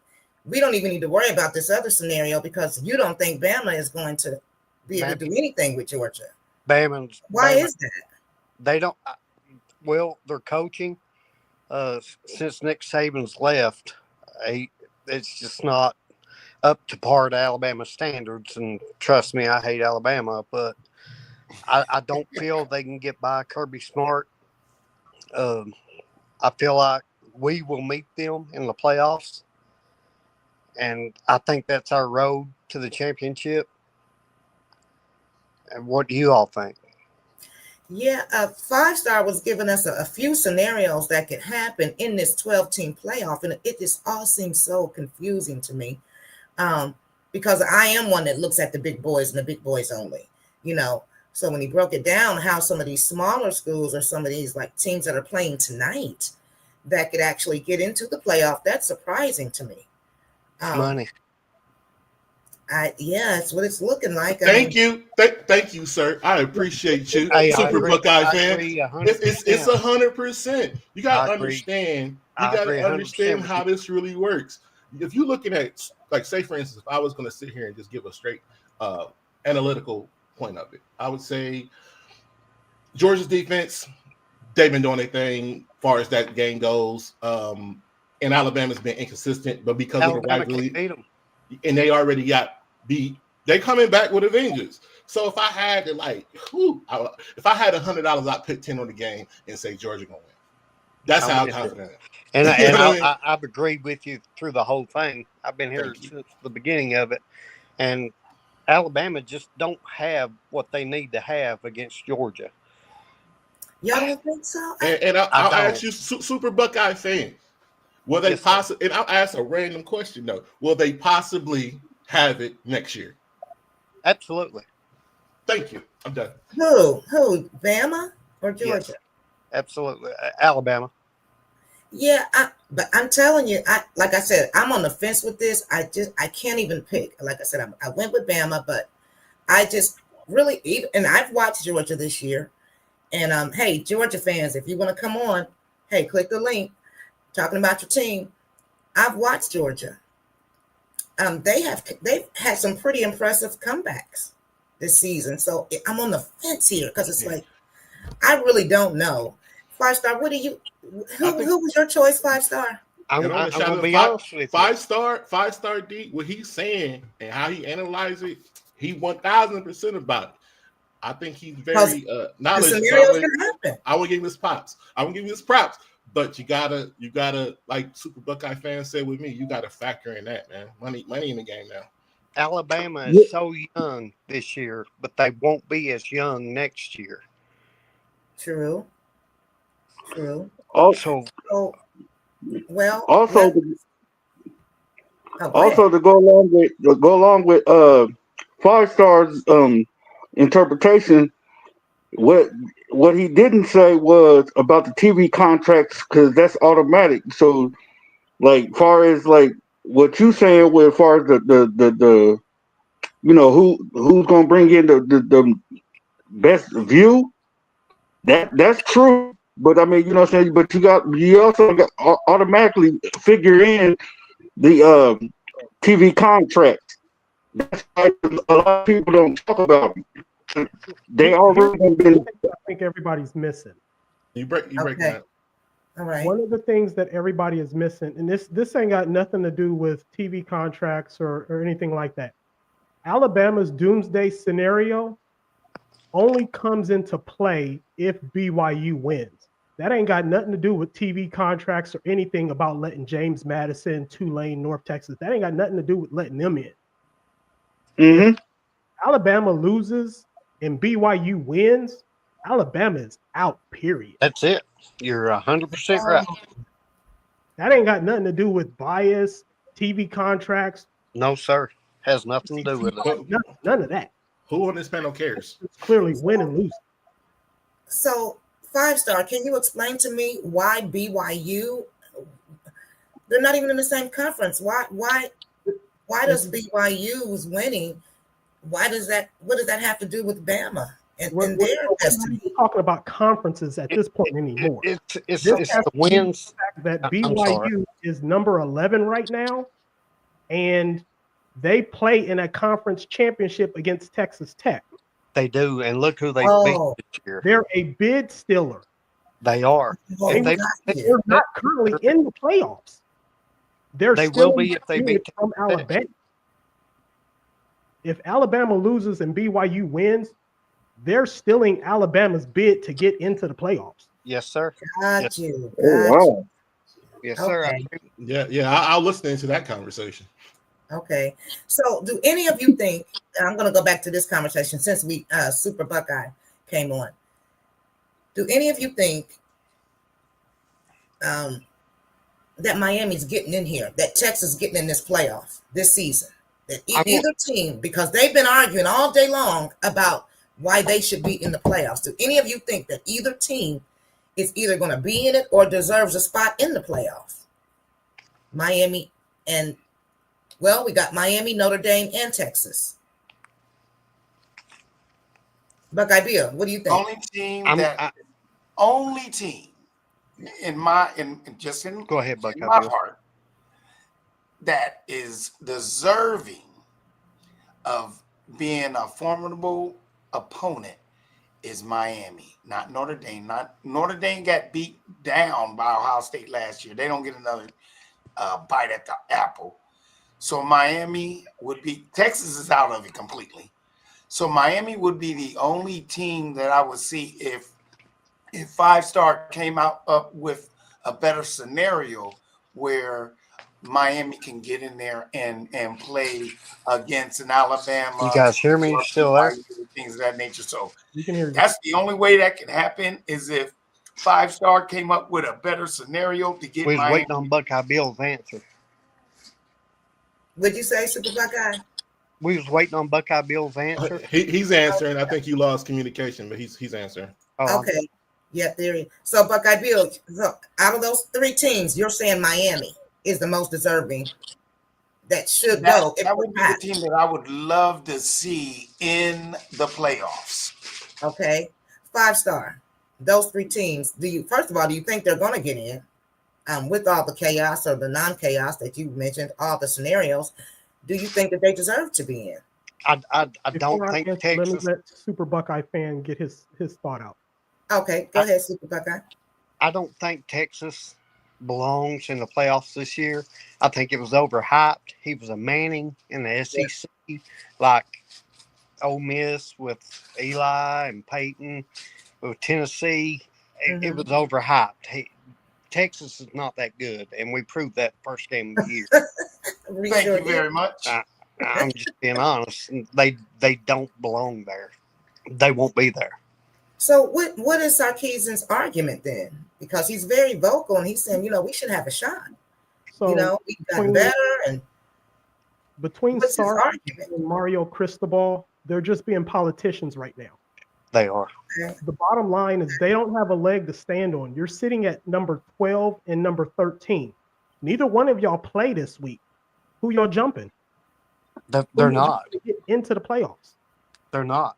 Speaker 5: We don't even need to worry about this other scenario because you don't think Bama is going to be able to do anything with Georgia. Why is that?
Speaker 7: They don't. Well, their coaching since Nick Saban's left, it's just not up to par to Alabama standards. And trust me, I hate Alabama, but I don't feel they can get by Kirby Smart. I feel like we will meet them in the playoffs, and I think that's our road to the championship. And what do you all think?
Speaker 5: Yeah, 5-Star was giving us a few scenarios that could happen in this 12-team playoff, and it just all seems so confusing to me because I am one that looks at the big boys and the big boys only, So when he broke it down, how some of these smaller schools or some of these like teams that are playing tonight that could actually get into the playoff, that's surprising to me.
Speaker 7: Money.
Speaker 5: It's what it's looking like.
Speaker 6: Thank you, sir. I appreciate you, Super Buckeye fan. It's 100%. You gotta understand. You gotta understand how this really works. If you're looking at, like, say for instance, if I was going to sit here and just give a straight analytical point of it, I would say Georgia's defense, they've been doing their thing as far as that game goes. And Alabama's been inconsistent, but because of the rivalry, and they already got beat, they coming back with a vengeance. So if I had to if I had $100, I'd put 10 on the game and say Georgia gonna win. That's how confident I am.
Speaker 7: And I've agreed with you through the whole thing. I've been here since the beginning of it, and Alabama just don't have what they need to have against Georgia.
Speaker 5: Y'all don't think so?
Speaker 6: And I'll ask you, Super Buckeye fan, will they possibly? And I'll ask a random question though: will they possibly have it next year?
Speaker 7: Absolutely.
Speaker 6: Thank you. I'm done.
Speaker 5: Who? Bama or Georgia?
Speaker 7: Yes, absolutely. Alabama.
Speaker 5: Yeah, but I'm telling you, like I said, I'm on the fence with this. I can't even pick. Like I said, I went with Bama, but I just really and I've watched Georgia this year. And hey, Georgia fans, if you want to come on, hey, click the link. Talking about your team, I've watched Georgia. They've had some pretty impressive comebacks this season. So I'm on the fence here because it's like I really don't know. 5-Star, what do you? Who was your choice? 5-Star.
Speaker 7: I'm gonna be honest with you.
Speaker 6: 5-Star D. What he's saying and how he analyzed it, he 1000% about it. I think he's very knowledgeable. I will give him his props. But you gotta, like Super Buckeye fans said with me, you gotta factor in that, man. Money in the game now.
Speaker 7: Alabama is so young this year, but they won't be as young next year.
Speaker 5: True.
Speaker 4: Also,
Speaker 5: So, well,
Speaker 4: also,
Speaker 5: go
Speaker 4: also
Speaker 5: ahead.
Speaker 4: to go along with Five Star's interpretation. What he didn't say was about the TV contracts because that's automatic. So, like, far as like what you saying, with far as the who's gonna bring in the best view, that's true. But I mean, you know what I'm saying. But you also got automatically figure in the TV contracts. That's why a lot of people don't talk about them. They
Speaker 3: Here's
Speaker 4: already been.
Speaker 3: I think everybody's missing.
Speaker 6: You break
Speaker 5: Okay.
Speaker 6: that.
Speaker 5: All right.
Speaker 3: One of the things that everybody is missing, and this ain't got nothing to do with TV contracts or anything like that. Alabama's doomsday scenario only comes into play if BYU wins. That ain't got nothing to do with TV contracts or anything about letting James Madison, Tulane, North Texas. That ain't got nothing to do with letting them in.
Speaker 4: Mm-hmm.
Speaker 3: If Alabama loses and BYU wins, Alabama is out, period.
Speaker 7: That's it. You're 100% right.
Speaker 3: That ain't got nothing to do with bias, TV contracts.
Speaker 7: No, sir. Has nothing to do with it.
Speaker 3: None of that.
Speaker 6: Who on this panel cares?
Speaker 3: It's clearly win and lose.
Speaker 5: So, Five Star, can you explain to me why BYU? They're not even in the same conference. Why does BYU's winning? What does that have to do with Bama and
Speaker 3: We're
Speaker 5: their
Speaker 3: not
Speaker 5: destiny?
Speaker 3: even talking about conferences at this point anymore.
Speaker 7: It's
Speaker 3: This
Speaker 7: the
Speaker 3: has to do with
Speaker 7: wins.
Speaker 3: the fact that
Speaker 7: I'm sorry.
Speaker 3: BYU is number 11 right now, and they play in a conference championship against Texas Tech.
Speaker 7: They do, and look who they beat this year.
Speaker 3: They're a bid stiller.
Speaker 7: They are.
Speaker 3: They're not currently in the playoffs.
Speaker 7: They
Speaker 3: still
Speaker 7: will be if they beat
Speaker 3: from Alabama. If Alabama loses and BYU wins, they're stealing Alabama's bid to get into the playoffs.
Speaker 7: Yes, sir.
Speaker 5: Got you.
Speaker 4: Wow.
Speaker 7: Yes, sir.
Speaker 5: Okay.
Speaker 6: Yeah. I'll listen into that conversation.
Speaker 5: Okay. So, do any of you think? And I'm going to go back to this conversation since we Super Buckeye came on. Do any of you think that Miami's getting in here? That Texas is getting in this playoff this season? That either team, because they've been arguing all day long about why they should be in the playoffs. Do any of you think that either team is either going to be in it or deserves a spot in the playoff? Miami and, well, we got Miami, Notre Dame, and Texas. Buckeye Bill, what do you think?
Speaker 2: Only team in my
Speaker 7: go ahead, Buckeye
Speaker 2: in my
Speaker 7: Bill.
Speaker 2: heart that is deserving of being a formidable opponent is Miami, not Notre Dame. Notre Dame got beat down by Ohio State last year. They don't get another bite at the apple. So Miami would be, Texas is out of it completely. So Miami would be the only team that I would see if Five Star came up with a better scenario where Miami can get in there and play against an Alabama.
Speaker 7: You guys hear me? Still there?
Speaker 2: Things of that nature. So
Speaker 3: You can hear
Speaker 2: that's the only way that can happen is if Five Star came up with a better scenario to get.
Speaker 7: We was waiting on Buckeye Bill's answer.
Speaker 5: What'd you say, Super Buckeye?
Speaker 7: We was waiting on Buckeye Bill's answer.
Speaker 6: He's answering. I think you lost communication, but he's answering.
Speaker 7: Oh,
Speaker 5: okay. Yeah, theory. So Buckeye Bill, out of those three teams, you're saying Miami is the most deserving that should go.
Speaker 2: That would be the team that I would love to see in the playoffs.
Speaker 5: Okay. Five Star. Those three teams, do you think they're going to get in? With all the chaos or the non-chaos that you mentioned, all the scenarios, do you think that they deserve to be in?
Speaker 7: I don't think Texas.
Speaker 3: Let me let Super Buckeye fan get his thought out.
Speaker 5: Okay, go ahead, Super Buckeye.
Speaker 7: I don't think Texas belongs in the playoffs this year. I think it was overhyped. He was a Manning in the SEC, like Ole Miss with Eli and Peyton with Tennessee. It was overhyped. Texas is not that good, and we proved that first game of the year.
Speaker 2: Thank you very much.
Speaker 7: I'm just being honest. They don't belong there. They won't be there.
Speaker 5: So what is Sarkeesian's argument then? Because he's very vocal and he's saying, we should have a shot.
Speaker 3: So
Speaker 5: we've gotten better. And
Speaker 3: between
Speaker 5: what's his
Speaker 3: Sark
Speaker 5: argument?
Speaker 3: and Mario Cristobal, they're just being politicians right now.
Speaker 7: They are.
Speaker 3: The bottom line is they don't have a leg to stand on. You're sitting at number 12 and number 13. Neither one of y'all play this week. Who y'all jumping?
Speaker 7: They're not.
Speaker 3: To get into the playoffs.
Speaker 7: They're not.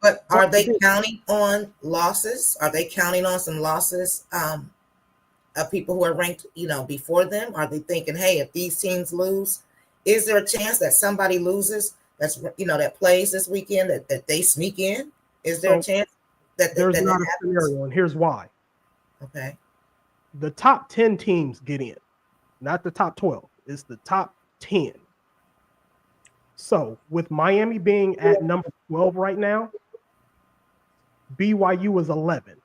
Speaker 5: But are they counting on losses? Are they counting on some losses of people who are ranked, before them? Are they thinking, hey, if these teams lose, is there a chance that somebody loses that's, that plays this weekend that they sneak in? Is there a chance that
Speaker 3: there's not a scenario, and here's why.
Speaker 5: Okay.
Speaker 3: The top 10 teams get in, not the top 12. It's the top 10. So with Miami being at number 12 right now, BYU is 11.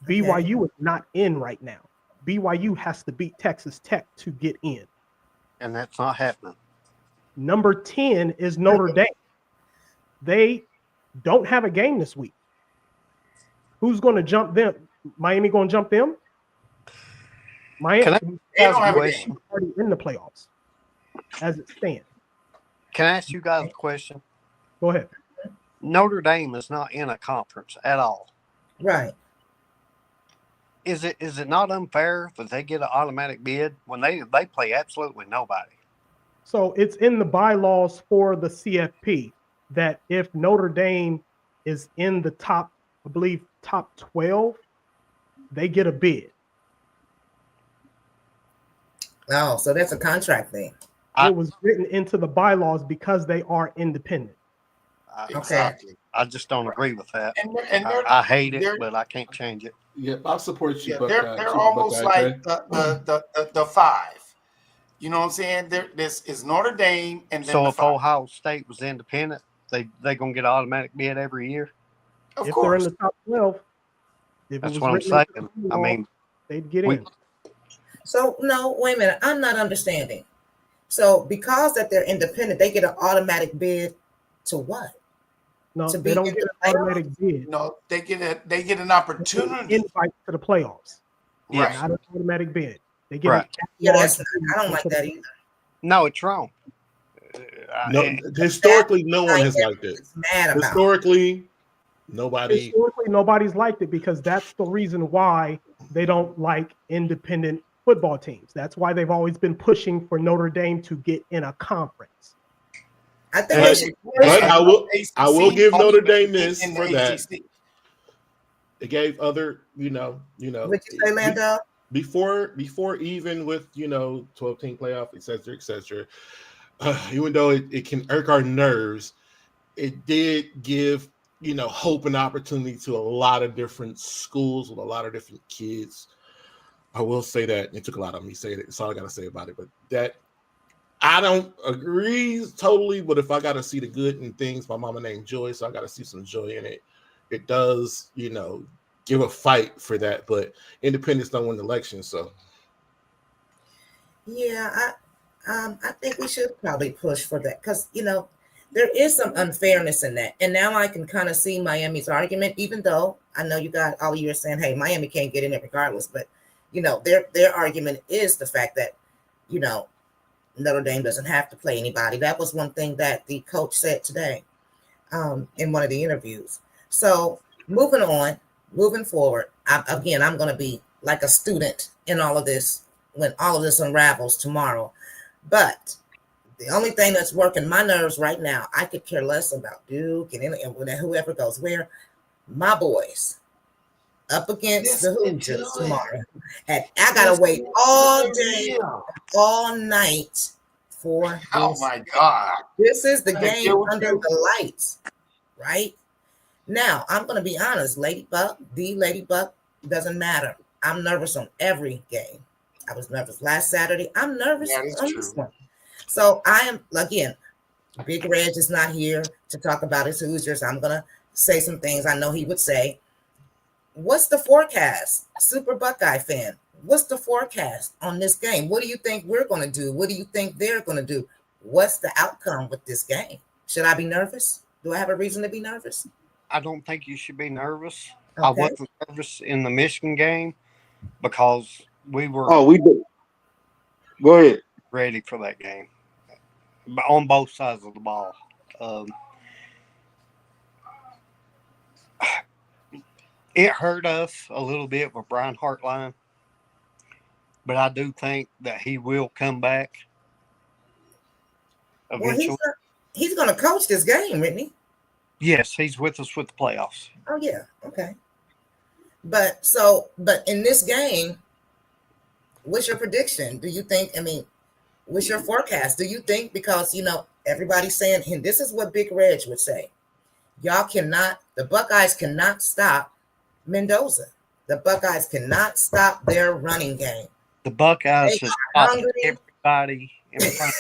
Speaker 3: Okay. BYU is not in right now. BYU has to beat Texas Tech to get in.
Speaker 7: And that's not happening.
Speaker 3: Number 10 is Notre Dame. They don't have a game this week. Who's going to jump them? Miami going to jump them? Miami already in the playoffs as it stands.
Speaker 7: Can I ask you guys a question?
Speaker 3: Go ahead.
Speaker 7: Notre Dame is not in a conference at all.
Speaker 5: Right.
Speaker 7: Is it not unfair that they get an automatic bid when they play absolutely nobody?
Speaker 3: So it's in the bylaws for the CFP that if Notre Dame is in the top, I believe, top 12, they get a bid.
Speaker 5: Oh, so that's a contract thing.
Speaker 3: It was written into the bylaws because they are independent.
Speaker 2: Exactly.
Speaker 7: I just don't agree with that.
Speaker 2: And
Speaker 7: I hate it, but I can't change it.
Speaker 6: Yeah, I'll support you.
Speaker 2: Yeah, they're almost like the five. You know what I'm saying? This is Notre Dame, and then
Speaker 7: so if Ohio State was independent, they gonna get an automatic bid every year.
Speaker 2: Of
Speaker 3: if
Speaker 2: course,
Speaker 3: they're in the top 12,
Speaker 7: that's what I'm saying. I mean,
Speaker 3: they'd get in.
Speaker 5: So no, wait a minute. I'm not understanding. So because that they're independent, they get an automatic bid to what?
Speaker 3: No, they don't get an automatic bid.
Speaker 2: No, they get an opportunity.
Speaker 3: Invite to the playoffs.
Speaker 2: Right.
Speaker 3: Not an automatic bid. They get
Speaker 5: I don't like that either.
Speaker 7: No, it's wrong.
Speaker 6: No, historically, no one has liked it. Historically,
Speaker 3: nobody's liked it because that's the reason why they don't like independent football teams. That's why they've always been pushing for Notre Dame to get in a conference.
Speaker 5: I think
Speaker 6: but I will give Notre Dame this for that. It gave other,
Speaker 5: Would you say, Lando?
Speaker 6: Before even with 12-team playoff, etc. Even though it can irk our nerves, it did give hope and opportunity to a lot of different schools with a lot of different kids. I will say that it took a lot of me saying it. That's all I got to say about it. But that I don't agree totally. But if I got to see the good in things, my mama named Joy, so I got to see some joy in it. It does, give a fight for that. But independents don't win elections, so.
Speaker 5: Yeah, I think we should probably push for that because there is some unfairness in that. And now I can kind of see Miami's argument, even though I know you got all of you are saying, hey, Miami can't get in it regardless. But, their argument is the fact that, Notre Dame doesn't have to play anybody. That was one thing that the coach said today in one of the interviews. So moving forward, I'm going to be like a student in all of this when all of this unravels tomorrow. But the only thing that's working my nerves right now, I could care less about Duke and whoever goes where. My boys up against the Hoosiers tomorrow. And I gotta wait all day, all night for this.
Speaker 2: Oh my God.
Speaker 5: This is the game under the lights, right? Now, I'm gonna be honest, Ladybug doesn't matter. I'm nervous on every game. I was nervous last Saturday. I'm nervous on this one. So I am, again, Big Reg is not here to talk about his Hoosiers. I'm going to say some things I know he would say. What's the forecast? Super Buckeye fan. what's the forecast on this game? What do you think we're going to do? What do you think they're going to do? What's the outcome with this game? Should I be nervous? Do I have a reason to be nervous?
Speaker 7: I don't think you should be nervous.
Speaker 5: Okay.
Speaker 7: I wasn't nervous in the Michigan game because we were
Speaker 4: we did. Go ahead.
Speaker 7: ready for that game on both sides of the ball. It hurt us a little bit with Brian Hartline, but I do think that he will come back eventually.
Speaker 5: Well, he's going to coach this game, isn't he?
Speaker 7: Yes, he's with us with the playoffs.
Speaker 5: Oh, yeah. Okay. But in this game, what's your prediction? Do you think, what's your forecast? Do you think, because, everybody's saying, and this is what Big Reg would say, the Buckeyes cannot stop Mendoza. The Buckeyes cannot stop their running game.
Speaker 7: The Buckeyes
Speaker 5: They
Speaker 7: have
Speaker 5: are
Speaker 7: stopped
Speaker 5: hungry.
Speaker 7: everybody in front.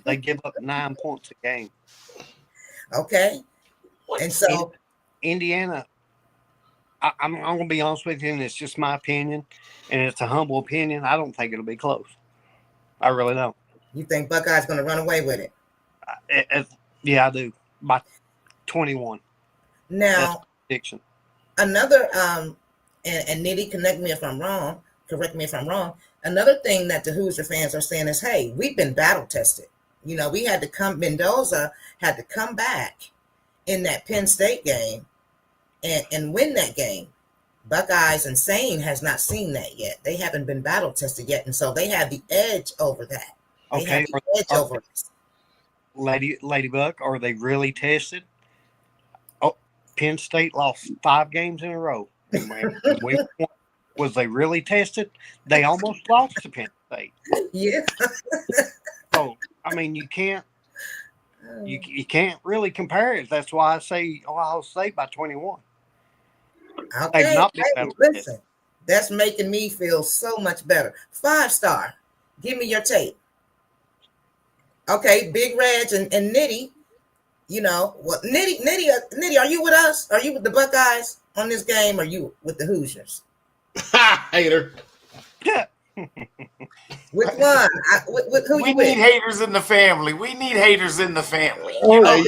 Speaker 7: They give up 9 points a game.
Speaker 5: Okay. And so
Speaker 7: Indiana, I'm going to be honest with you, and it's just my opinion, and it's a humble opinion. I don't think it'll be close. I really don't.
Speaker 5: you think Buckeyes going to run away with it?
Speaker 7: Yeah, I do. By 21.
Speaker 5: Now,
Speaker 7: That's my prediction.
Speaker 5: another and Nitty, correct me if I'm wrong. Another thing that the Hoosier fans are saying is, hey, we've been battle tested. We had to Mendoza had to come back in that Penn State game and win that game. Buckeyes and Sane has not seen that yet. They haven't been battle tested yet, and so they have the edge over that. They
Speaker 7: Okay,
Speaker 5: have the edge over us.
Speaker 7: Ladybug, are they really tested? Oh, Penn State lost 5 games in a row. Was they really tested? They almost lost to Penn State.
Speaker 5: Yeah.
Speaker 7: So, you can't really compare it. That's why I say Ohio State by 21.
Speaker 5: Okay.
Speaker 7: They've not been
Speaker 5: Hey,
Speaker 7: battle
Speaker 5: listen,
Speaker 7: tested.
Speaker 5: that's making me feel so much better. 5-star. Give me your tape. Okay, Big Reg and Nitty. Nitty, are you with us? Are you with the Buckeyes on this game? Or are you with the Hoosiers?
Speaker 6: Hater.
Speaker 5: Which one? Who
Speaker 2: We
Speaker 5: you
Speaker 2: need
Speaker 5: with?
Speaker 2: haters in the family. We need haters in the family.
Speaker 4: Hold up,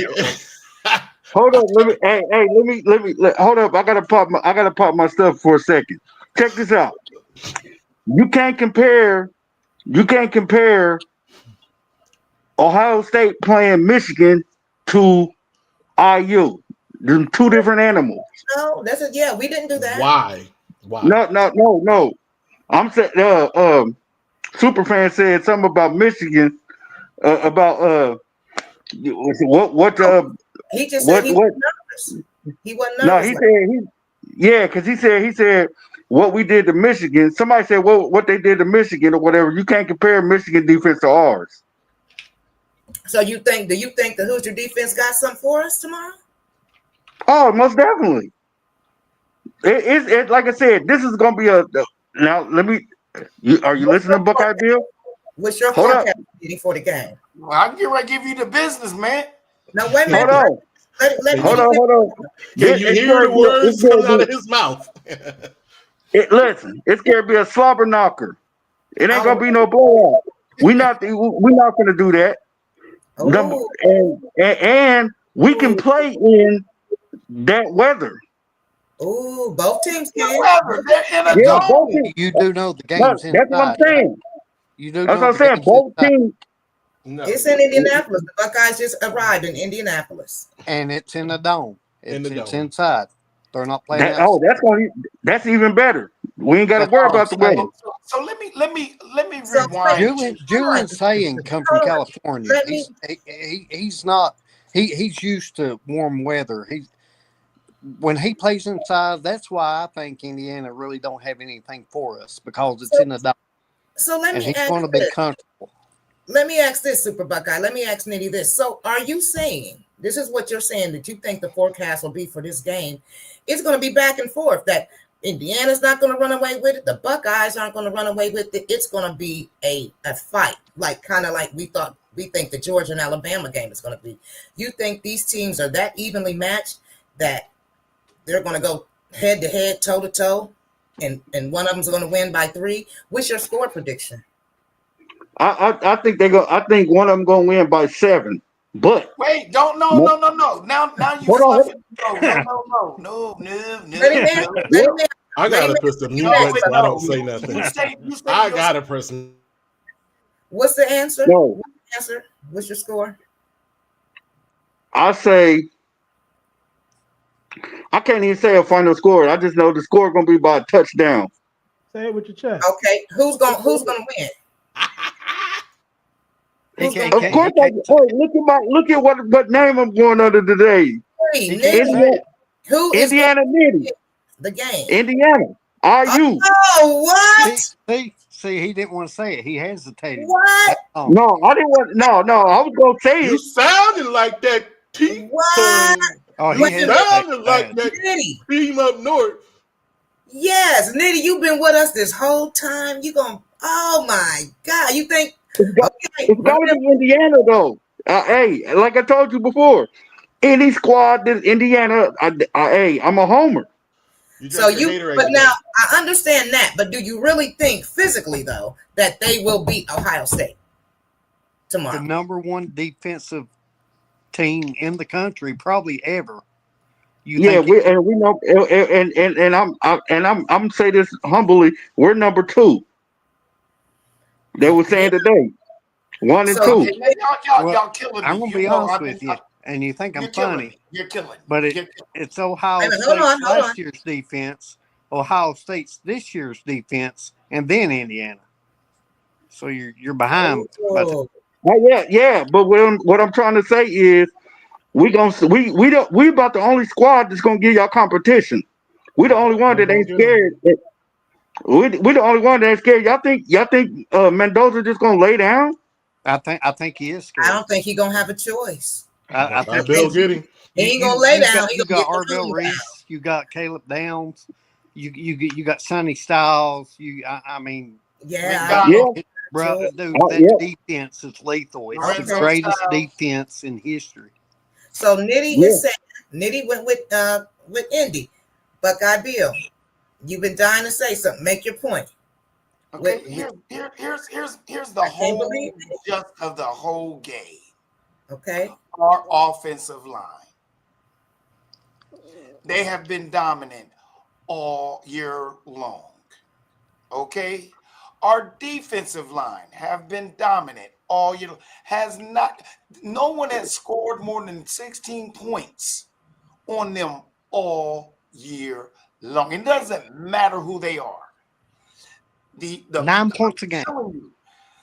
Speaker 4: hold up. I gotta pop my stuff for a second. Check this out. You can't compare Ohio State playing Michigan to IU. They're two different animals.
Speaker 5: No, we didn't do that.
Speaker 6: Why?
Speaker 4: No. I'm saying Superfan said something about Michigan about
Speaker 5: He just said he wasn't nervous. He wasn't nervous.
Speaker 4: No, he said what we did to Michigan. Somebody said what they did to Michigan or whatever. You can't compare Michigan defense to ours.
Speaker 5: So do you think the Hoosier defense got something for us tomorrow?
Speaker 4: Oh, most definitely. It like I said, this is gonna be now. Are you listening to Buckeye Bill?
Speaker 5: What's your
Speaker 4: Hold
Speaker 5: forecast for the game?
Speaker 2: Well, I can get ready to give you the business, man.
Speaker 5: No, wait a minute.
Speaker 4: Hold on. Hold on.
Speaker 6: Can you hear the words coming out of his mouth?
Speaker 4: Listen, it's gonna be a slobber knocker. It ain't gonna be no blowout. We're not gonna do that. And we can play in that weather.
Speaker 5: Ooh, both teams can.
Speaker 2: They're in a dome.
Speaker 7: You do know the game's inside.
Speaker 4: That's what I'm saying.
Speaker 7: You do
Speaker 4: That's
Speaker 7: know
Speaker 4: what I'm saying. Both teams.
Speaker 6: No.
Speaker 5: It's in Indianapolis. The Buckeyes just arrived in Indianapolis.
Speaker 7: And it's in the dome.
Speaker 6: In the
Speaker 7: It's
Speaker 6: dome.
Speaker 7: inside. They're not playing outside.
Speaker 4: That's even better. We ain't got to worry about the weather.
Speaker 2: So let me rewind.
Speaker 7: Julian Saying come from California. He's not. He's used to warm weather. When he plays inside, that's why I think Indiana really don't have anything for us because it's in the dome.
Speaker 5: So let
Speaker 7: And
Speaker 5: me
Speaker 7: he's
Speaker 5: ask
Speaker 7: going to be
Speaker 5: this.
Speaker 7: comfortable.
Speaker 5: Let me ask this, Super Buckeye. Let me ask Nitty this. So are you saying, this is what you're saying, that you think the forecast will be for this game? It's going to be back and forth, that Indiana's not going to run away with it. The Buckeyes aren't going to run away with it. It's going to be a fight, kind of like we think the Georgia and Alabama game is going to be. You think these teams are that evenly matched that they're going to go head to head, toe to toe? and one of them's going to win by 3. What's your score prediction?
Speaker 4: I think they go. I think one of them gonna win by 7. But
Speaker 2: wait, don't no. Now you
Speaker 4: hold on.
Speaker 2: fluffing. No.
Speaker 5: Let him answer. Let him answer.
Speaker 6: I gotta put some mute button so I don't say nothing. I gotta press some.
Speaker 5: What's the answer?
Speaker 4: No.
Speaker 5: What's the answer? What's your score?
Speaker 4: I say I can't even say a final score. I just know the score gonna be by a touchdown.
Speaker 3: Say it with your chest.
Speaker 5: Okay, who's gonna win?
Speaker 7: He can't,
Speaker 4: Of course, look at what name I'm going under today.
Speaker 5: Who is
Speaker 4: Indiana Nitty.
Speaker 5: the game?
Speaker 4: Indiana. Are you?
Speaker 5: Oh, what?
Speaker 7: See, he didn't want to say it. He hesitated.
Speaker 5: What?
Speaker 4: No, I didn't want. No, I was gonna say
Speaker 6: You
Speaker 4: it.
Speaker 6: sounded like that
Speaker 5: What?
Speaker 7: Oh,
Speaker 6: You
Speaker 7: he
Speaker 6: sounded like that
Speaker 5: Nitty.
Speaker 6: team up north.
Speaker 5: Yes, Nitty, you've been with us this whole time. You gonna? Oh my God! You think?
Speaker 4: It's gotta be Indiana though. Hey, like I told you before, any squad that's Indiana, hey, I'm a homer.
Speaker 5: But now I understand that. But do you really think physically though that they will beat Ohio State tomorrow?
Speaker 7: The number 1 defensive team in the country, probably ever.
Speaker 4: We know, and I'm say this humbly, we're number 2. They were saying today, 1 and 2.
Speaker 2: Y'all killing me.
Speaker 7: I'm gonna be honest with you, and you think I'm funny.
Speaker 2: You're killing.
Speaker 7: But it's Ohio State's last year's defense, Ohio State's this year's defense, and then Indiana. So you're behind.
Speaker 4: Yeah. But what I'm trying to say is we about the only squad that's gonna give y'all competition. We the only one that ain't scared. We the only one that ain't scared. Y'all think Mendoza just gonna lay down?
Speaker 7: I think he is scared.
Speaker 5: I don't think he's gonna have a choice.
Speaker 7: I think
Speaker 6: Bill Gooding.
Speaker 5: He ain't gonna lay down.
Speaker 7: You got Arvell Reese. You got Caleb Downs. You got Sonny Styles. I mean, bro, dude, that defense is lethal. It's the greatest defense in history.
Speaker 5: So Nitty is saying Nitty went with Indy. Buckeye Bill, you've been dying to say something. Make your point.
Speaker 2: Okay, here's the whole gist of the whole game.
Speaker 5: Okay.
Speaker 2: Our offensive line. They have been dominant all year long. Okay? Our defensive line have been dominant all year. No one has scored more than 16 points on them all year long. It doesn't matter who they are. The
Speaker 7: 9 points a game.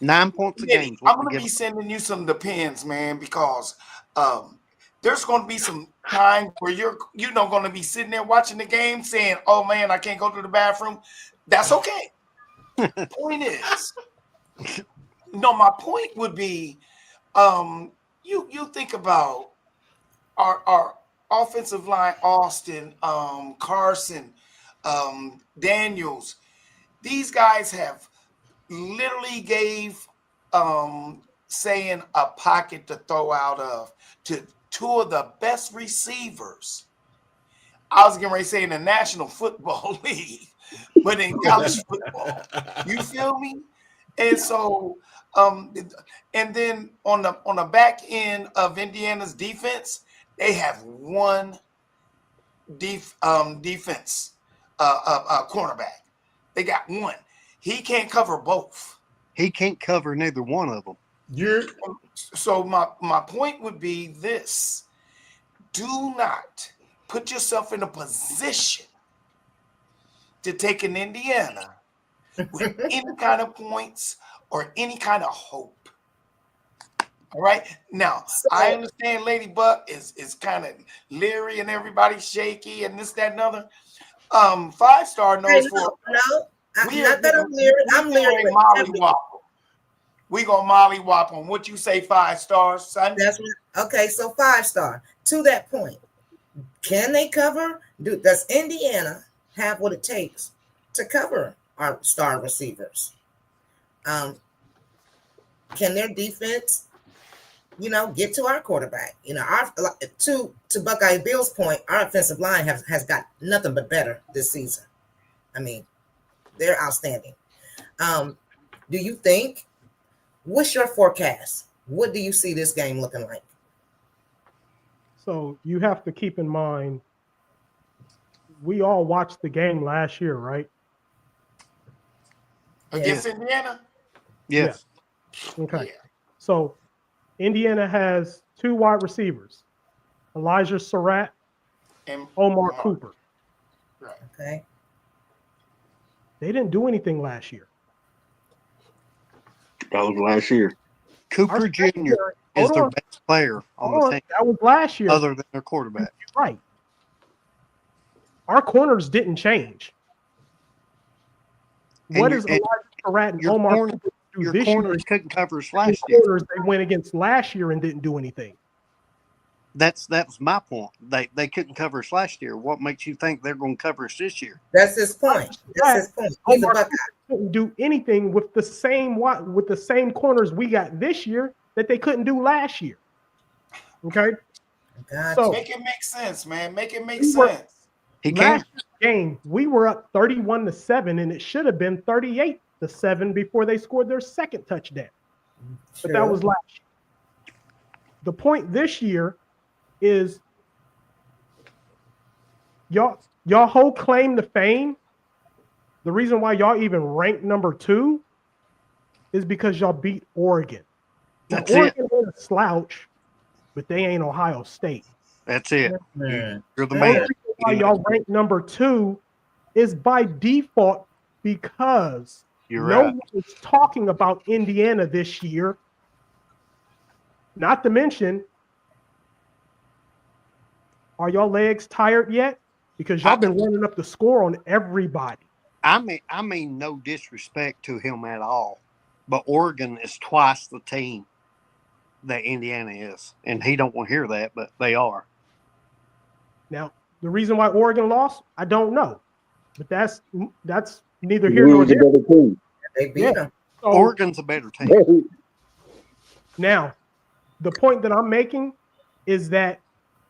Speaker 7: 9 points a game.
Speaker 2: I'm going to be sending you some depends, man, because there's going to be some time where you're going to be sitting there watching the game saying, oh, man, I can't go to the bathroom. That's okay. Point is, my point would be you think about our offensive line, Austin, Carson, Daniels. These guys have literally gave saying a pocket to throw out of to 2 of the best receivers. I was getting ready to say in the National Football League, but in college football. You feel me? And so, and then on the back end of Indiana's defense, they have one defense cornerback. They got one. He can't cover both.
Speaker 7: He can't cover neither one of them.
Speaker 2: So my point would be this: do not put yourself in a position to take an Indiana with any kind of points or any kind of hope. All right. Now, I understand Lady Buck is kind of leery and everybody's shaky and this, that, and other. 5-star knows
Speaker 5: I'm leery. I'm leery.
Speaker 2: We gonna mollywop on what you say 5 stars, son.
Speaker 5: That's right. Okay, so 5-star. To that point, can they cover? Does Indiana have what it takes to cover our star receivers? Can their defense, get to our quarterback? To Buckeye Bill's point, our offensive line has got nothing but better this season. I mean, They're outstanding. Do you think? What's your forecast? What do you see this game looking like?
Speaker 3: So you have to keep in mind, we all watched the game last year, right?
Speaker 2: Against Indiana?
Speaker 7: Yes.
Speaker 3: Yeah. Okay.
Speaker 2: Yeah.
Speaker 3: So Indiana has 2 wide receivers, Elijah Surratt,
Speaker 2: And
Speaker 3: Omar Cooper.
Speaker 2: Right.
Speaker 5: Okay.
Speaker 3: They didn't do anything last year.
Speaker 4: That was last year.
Speaker 7: Cooper Jr. is their best player on the team.
Speaker 3: That was last year.
Speaker 7: Other than their quarterback.
Speaker 3: You're right. Our corners didn't change. What is Elijah Surratt and Omar Cooper do this year?
Speaker 7: Corners couldn't cover us last year.
Speaker 3: They went against last year and didn't do anything.
Speaker 7: That was my point. They couldn't cover us last year. What makes you think they're going to cover us this year?
Speaker 5: That's his point. That's his point. He's a Buckeye.
Speaker 3: Couldn't do anything with the same corners we got this year that they couldn't do last year. Okay,
Speaker 5: so
Speaker 2: make it make sense, man. Make it make sense.
Speaker 3: Last game we were up 31-7, and it should have been 38-7 before they scored their second touchdown. But that was last year. The point this year is y'all whole claim to fame. The reason why y'all even ranked number 2 is because y'all beat Oregon. Now, Oregon ain't a slouch, but they ain't Ohio State.
Speaker 7: That's it.
Speaker 5: Mm-hmm.
Speaker 7: You're the man.
Speaker 3: The reason why y'all ranked number 2 is by default because no one is talking about Indiana this year. Not to mention, are y'all legs tired yet? Because y'all been running up the score on everybody.
Speaker 7: I mean, no disrespect to him at all, but Oregon is twice the team that Indiana is, and he don't want to hear that, but they are.
Speaker 3: Now, the reason why Oregon lost, I don't know, but that's neither here nor there.
Speaker 5: They beat them.
Speaker 3: So,
Speaker 7: Oregon's a better team.
Speaker 3: Now, the point that I'm making is that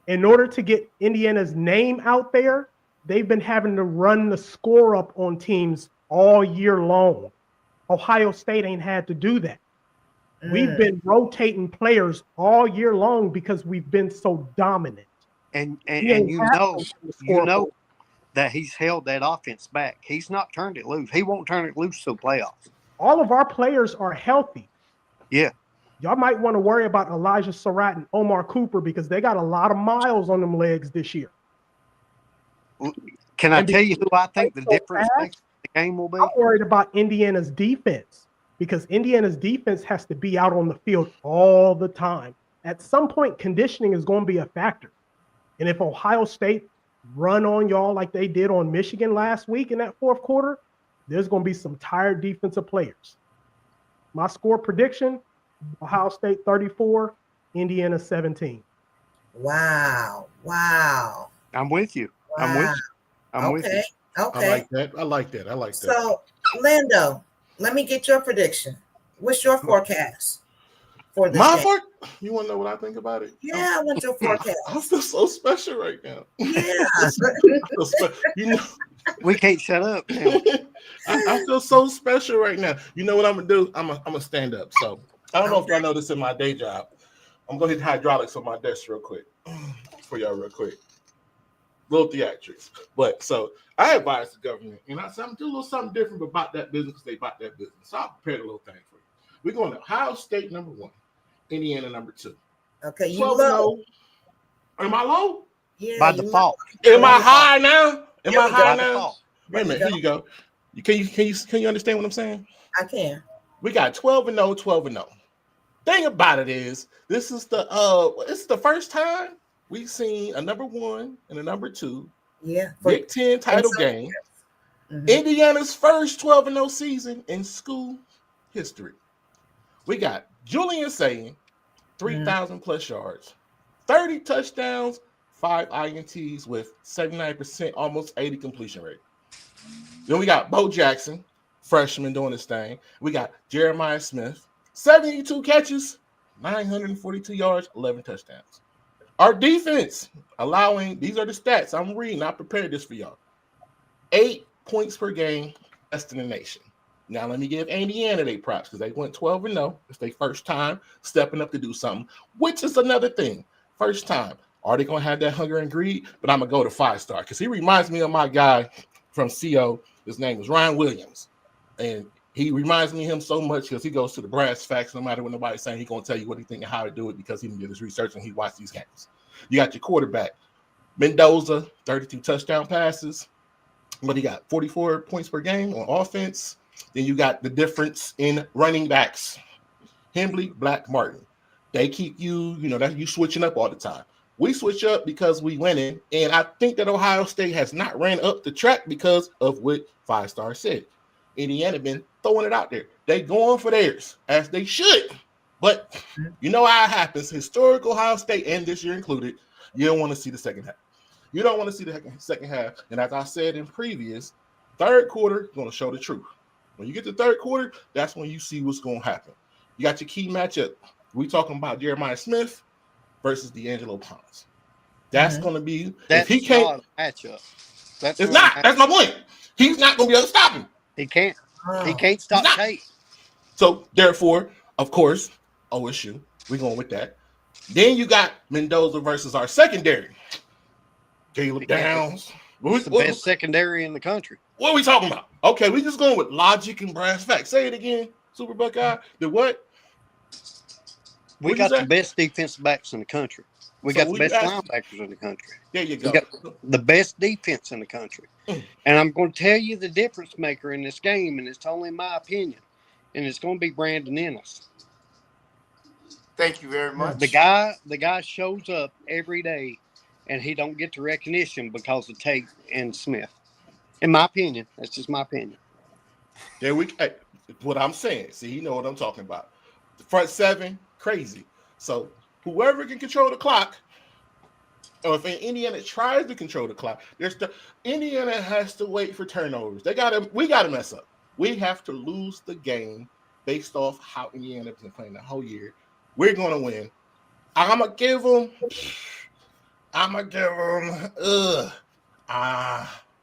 Speaker 3: in order to get Indiana's name out there, they've been having to run the score up on teams all year long. Ohio State ain't had to do that. We've been rotating players all year long because we've been so dominant.
Speaker 7: And you know that he's held that offense back. He's not turned it loose. He won't turn it loose till playoffs.
Speaker 3: All of our players are healthy.
Speaker 7: Yeah.
Speaker 3: Y'all might want to worry about Elijah Surratt and Omar Cooper because they got a lot of miles on them legs this year.
Speaker 7: Can I tell you who I think the difference makes the game will be?
Speaker 3: I'm worried about Indiana's defense because Indiana's defense has to be out on the field all the time. At some point, conditioning is going to be a factor. And if Ohio State run on y'all like they did on Michigan last week in that fourth quarter, there's going to be some tired defensive players. My score prediction, Ohio State 34, Indiana 17.
Speaker 5: Wow.
Speaker 7: I'm with you.
Speaker 5: Wow.
Speaker 7: I'm with you.
Speaker 5: Okay.
Speaker 6: I like that.
Speaker 5: So, Lando, let me get your prediction. What's your forecast for this game?
Speaker 6: You want to know what I think about it?
Speaker 5: Yeah, I want your forecast.
Speaker 6: I feel so special right now.
Speaker 5: Yeah.
Speaker 7: We can't shut up.
Speaker 6: I feel so special right now. You know what I'm gonna do? I'm gonna stand up. So I don't know if y'all know this in my day job. I'm gonna hit hydraulics on my desk real quick for y'all real quick. Little theatrics. But so I advise the government, I said I'm doing a little something different about that business because they bought that business. So I prepared a little thing for you. We're going to Ohio State number 1, Indiana number 2.
Speaker 5: Okay, you low.
Speaker 6: Am I low?
Speaker 5: Yeah,
Speaker 7: by default.
Speaker 6: Am I high now? Am I high now?
Speaker 7: Default.
Speaker 6: Wait a minute. Here you go. Can you understand what I'm saying?
Speaker 5: I can.
Speaker 6: We got 12-0, 12-0. Thing about it is, this is the first time we've seen a number 1 and a number 2 Big Ten title game. Mm-hmm. Indiana's first 12-0 season in school history. We got Julian Sayin, 3,000 plus yards, 30 touchdowns, 5 INTs with 79%, almost 80 completion rate. Then we got Bo Jackson, freshman, doing his thing. We got Jeremiah Smith, 72 catches, 942 yards, 11 touchdowns. Our defense allowing, these are the stats I'm reading, I prepared this for y'all. 8 points per game, best in the nation. Now, let me give Indiana their props because they went 12-0. It's their first time stepping up to do something, which is another thing. First time. Are they going to have that hunger and greed? But I'm going to go to 5-star because he reminds me of my guy from CO. His name is Ryan Williams. And he reminds me of him so much because he goes to the brass facts no matter what nobody's saying. He's going to tell you what he think and how to do it because he did his research and he watched these games. You got your quarterback, Mendoza, 32 touchdown passes. But he got 44 points per game on offense. Then you got the difference in running backs. Hembley, Black, Martin. They keep you, that you switching up all the time. We switch up because we winning. And I think that Ohio State has not ran up the track because of what 5-star said. Indiana been throwing it out there. They going for theirs, as they should. But you know how it happens. Historical Ohio State, and this year included, you don't want to see the second half. You don't want to see the second half. And as I said in previous, third quarter is going to show the truth. When you get to third quarter, that's when you see what's going to happen. You got your key matchup. We talking about Jeremiah Smith versus D'Angelo Ponce. That's going to be
Speaker 7: that's
Speaker 6: if he can't
Speaker 7: not a matchup. That's
Speaker 6: it's not. That's my point. He's not going to be able to stop him.
Speaker 7: He can't. He can't stop Tate.
Speaker 6: So therefore, of course, OSU. We're going with that. Then you got Mendoza versus our secondary. Caleb Downs.
Speaker 7: It's the best secondary in the country.
Speaker 6: What are we talking about? Okay, we just going with logic and brass facts. Say it again, Super Buckeye. The what?
Speaker 7: We got the best defensive backs in the country. We got the best linebackers in the country.
Speaker 6: There you go.
Speaker 7: We got the best defense in the country. And I'm going to tell you the difference maker in this game, and it's only my opinion, and it's going to be Brandon Ennis.
Speaker 2: Thank you very much.
Speaker 7: The guy shows up every day, and he don't get the recognition because of Tate and Smith. In my opinion, that's just my opinion.
Speaker 6: There what I'm saying. See, you know what I'm talking about. The front seven, crazy. So whoever can control the clock, or if Indiana tries to control the clock, Indiana has to wait for turnovers. We gotta mess up. We have to lose the game based off how Indiana has been playing the whole year. We're gonna win. I'm gonna give them.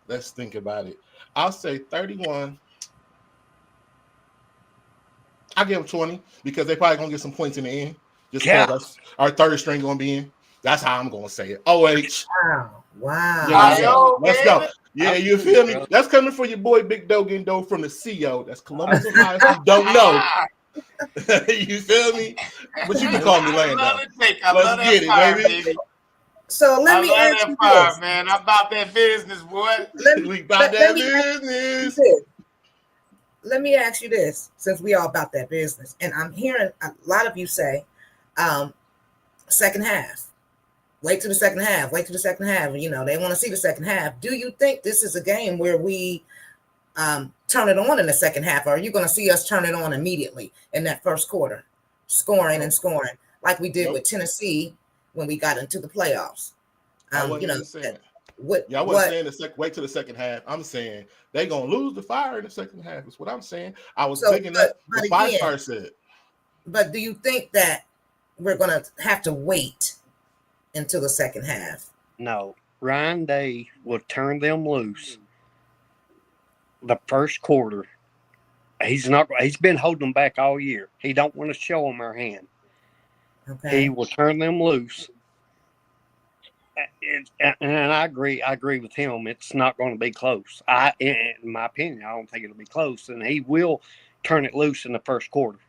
Speaker 6: Let's think about it. I'll say 31. I'll give them 20 because they probably gonna get some points in the end. Just because our third string gonna be in. That's how I'm gonna say it. OH.
Speaker 5: Wow.
Speaker 6: Yeah, let's go. Yeah, you feel me? That's coming for your boy Big Dogan Doe from the CO. That's Columbus, Ohio. If you don't know. You feel me? But you can call me Lando. Let's get it, baby.
Speaker 5: So let me ask you this,
Speaker 2: man. I'm about that business, boy.
Speaker 5: Let me ask you this, since we all about that business, and I'm hearing a lot of you say, second half. Wait till the second half. Wait till the second half. They want to see the second half. Do you think this is a game where we turn it on in the second half, or are you going to see us turn it on immediately in that first quarter, scoring like we did with Tennessee when we got into the playoffs?
Speaker 6: I wasn't saying wait till the second half. I'm saying they're gonna lose the fire in the second half. Is what I'm saying. I was thinking that the 5-star said.
Speaker 5: But do you think that we're gonna have to wait until the second half?
Speaker 7: No. Ryan Day will turn them loose the first quarter. He's been holding them back all year. He don't want to show them our hand.
Speaker 5: Okay.
Speaker 7: He will turn them loose. And I agree with him. It's not going to be close. In my opinion, I don't think it'll be close. And he will turn it loose in the first quarter.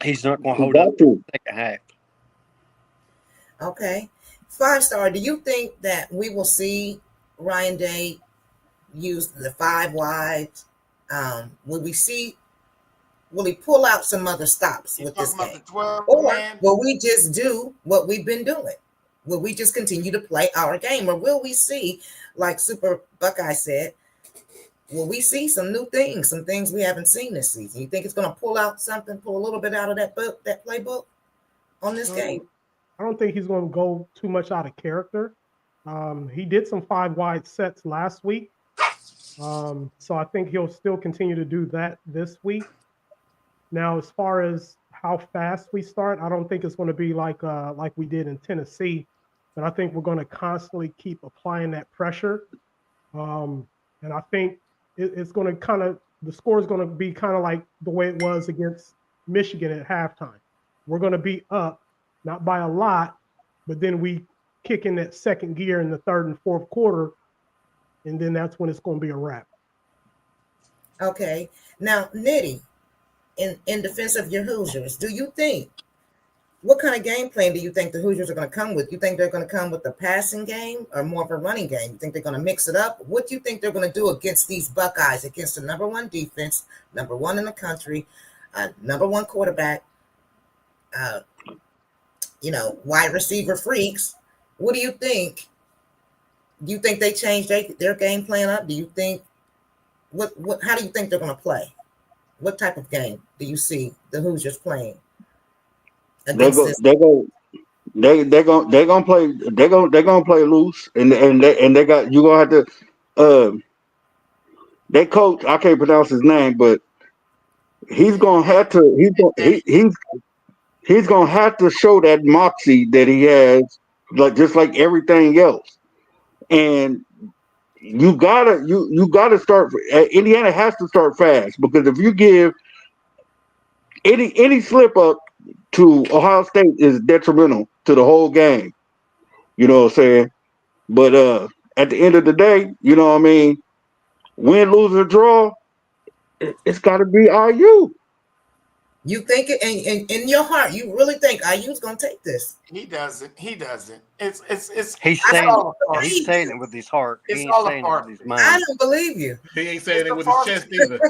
Speaker 7: He's not going to hold up the second half.
Speaker 5: Okay. 5-star, do you think that we will see Ryan Day use the 5 wides? Will he pull out some other stops with this game? Or will we just do what we've been doing? Will we just continue to play our game? Or will we see, like Super Buckeye said, will we see some new things, some things we haven't seen this season? You think it's going to pull a little bit out of that playbook on this game?
Speaker 3: I don't think he's going to go too much out of character. He did some 5 wide sets last week. So I think he'll still continue to do that this week. Now, as far as how fast we start, I don't think it's going to be like we did in Tennessee, but I think we're going to constantly keep applying that pressure. And I think it's going to kind of the score is going to be kind of like the way it was against Michigan at halftime. We're going to be up, not by a lot, but then we kick in that second gear in the third and fourth quarter, and then that's when it's going to be a wrap.
Speaker 5: Okay. Now, Nitty, in defense of your Hoosiers, do you think, what kind of game plan do you think the Hoosiers are going to come with? You think they're going to come with a passing game or more of a running game? You think they're going to mix it up? What do you think they're going to do against these Buckeyes, against the number one defense, number one in the country, number one quarterback, wide receiver freaks? What do you think? Do you think they changed their game plan up? Do you think, how do you think they're going to play? What type of game do you see the Hoosiers playing?
Speaker 4: They're gonna play loose, and they got, you gonna have to that coach, I can't pronounce his name, but he's gonna have to he's gonna have to show that moxie that he has, like just like everything else. And you gotta start. Indiana has to start fast, because if you give any slip up to Ohio State is detrimental to the whole game. You know what I'm saying? But at the end of the day, you know what I mean, win, lose, or draw, it's got to be IU.
Speaker 5: You think it, and in your heart, you really think IU's going to take this?
Speaker 2: He doesn't. It's
Speaker 7: He's saying it with his heart. He ain't saying it with his mind.
Speaker 5: I don't believe you.
Speaker 6: He ain't saying it with his chest either.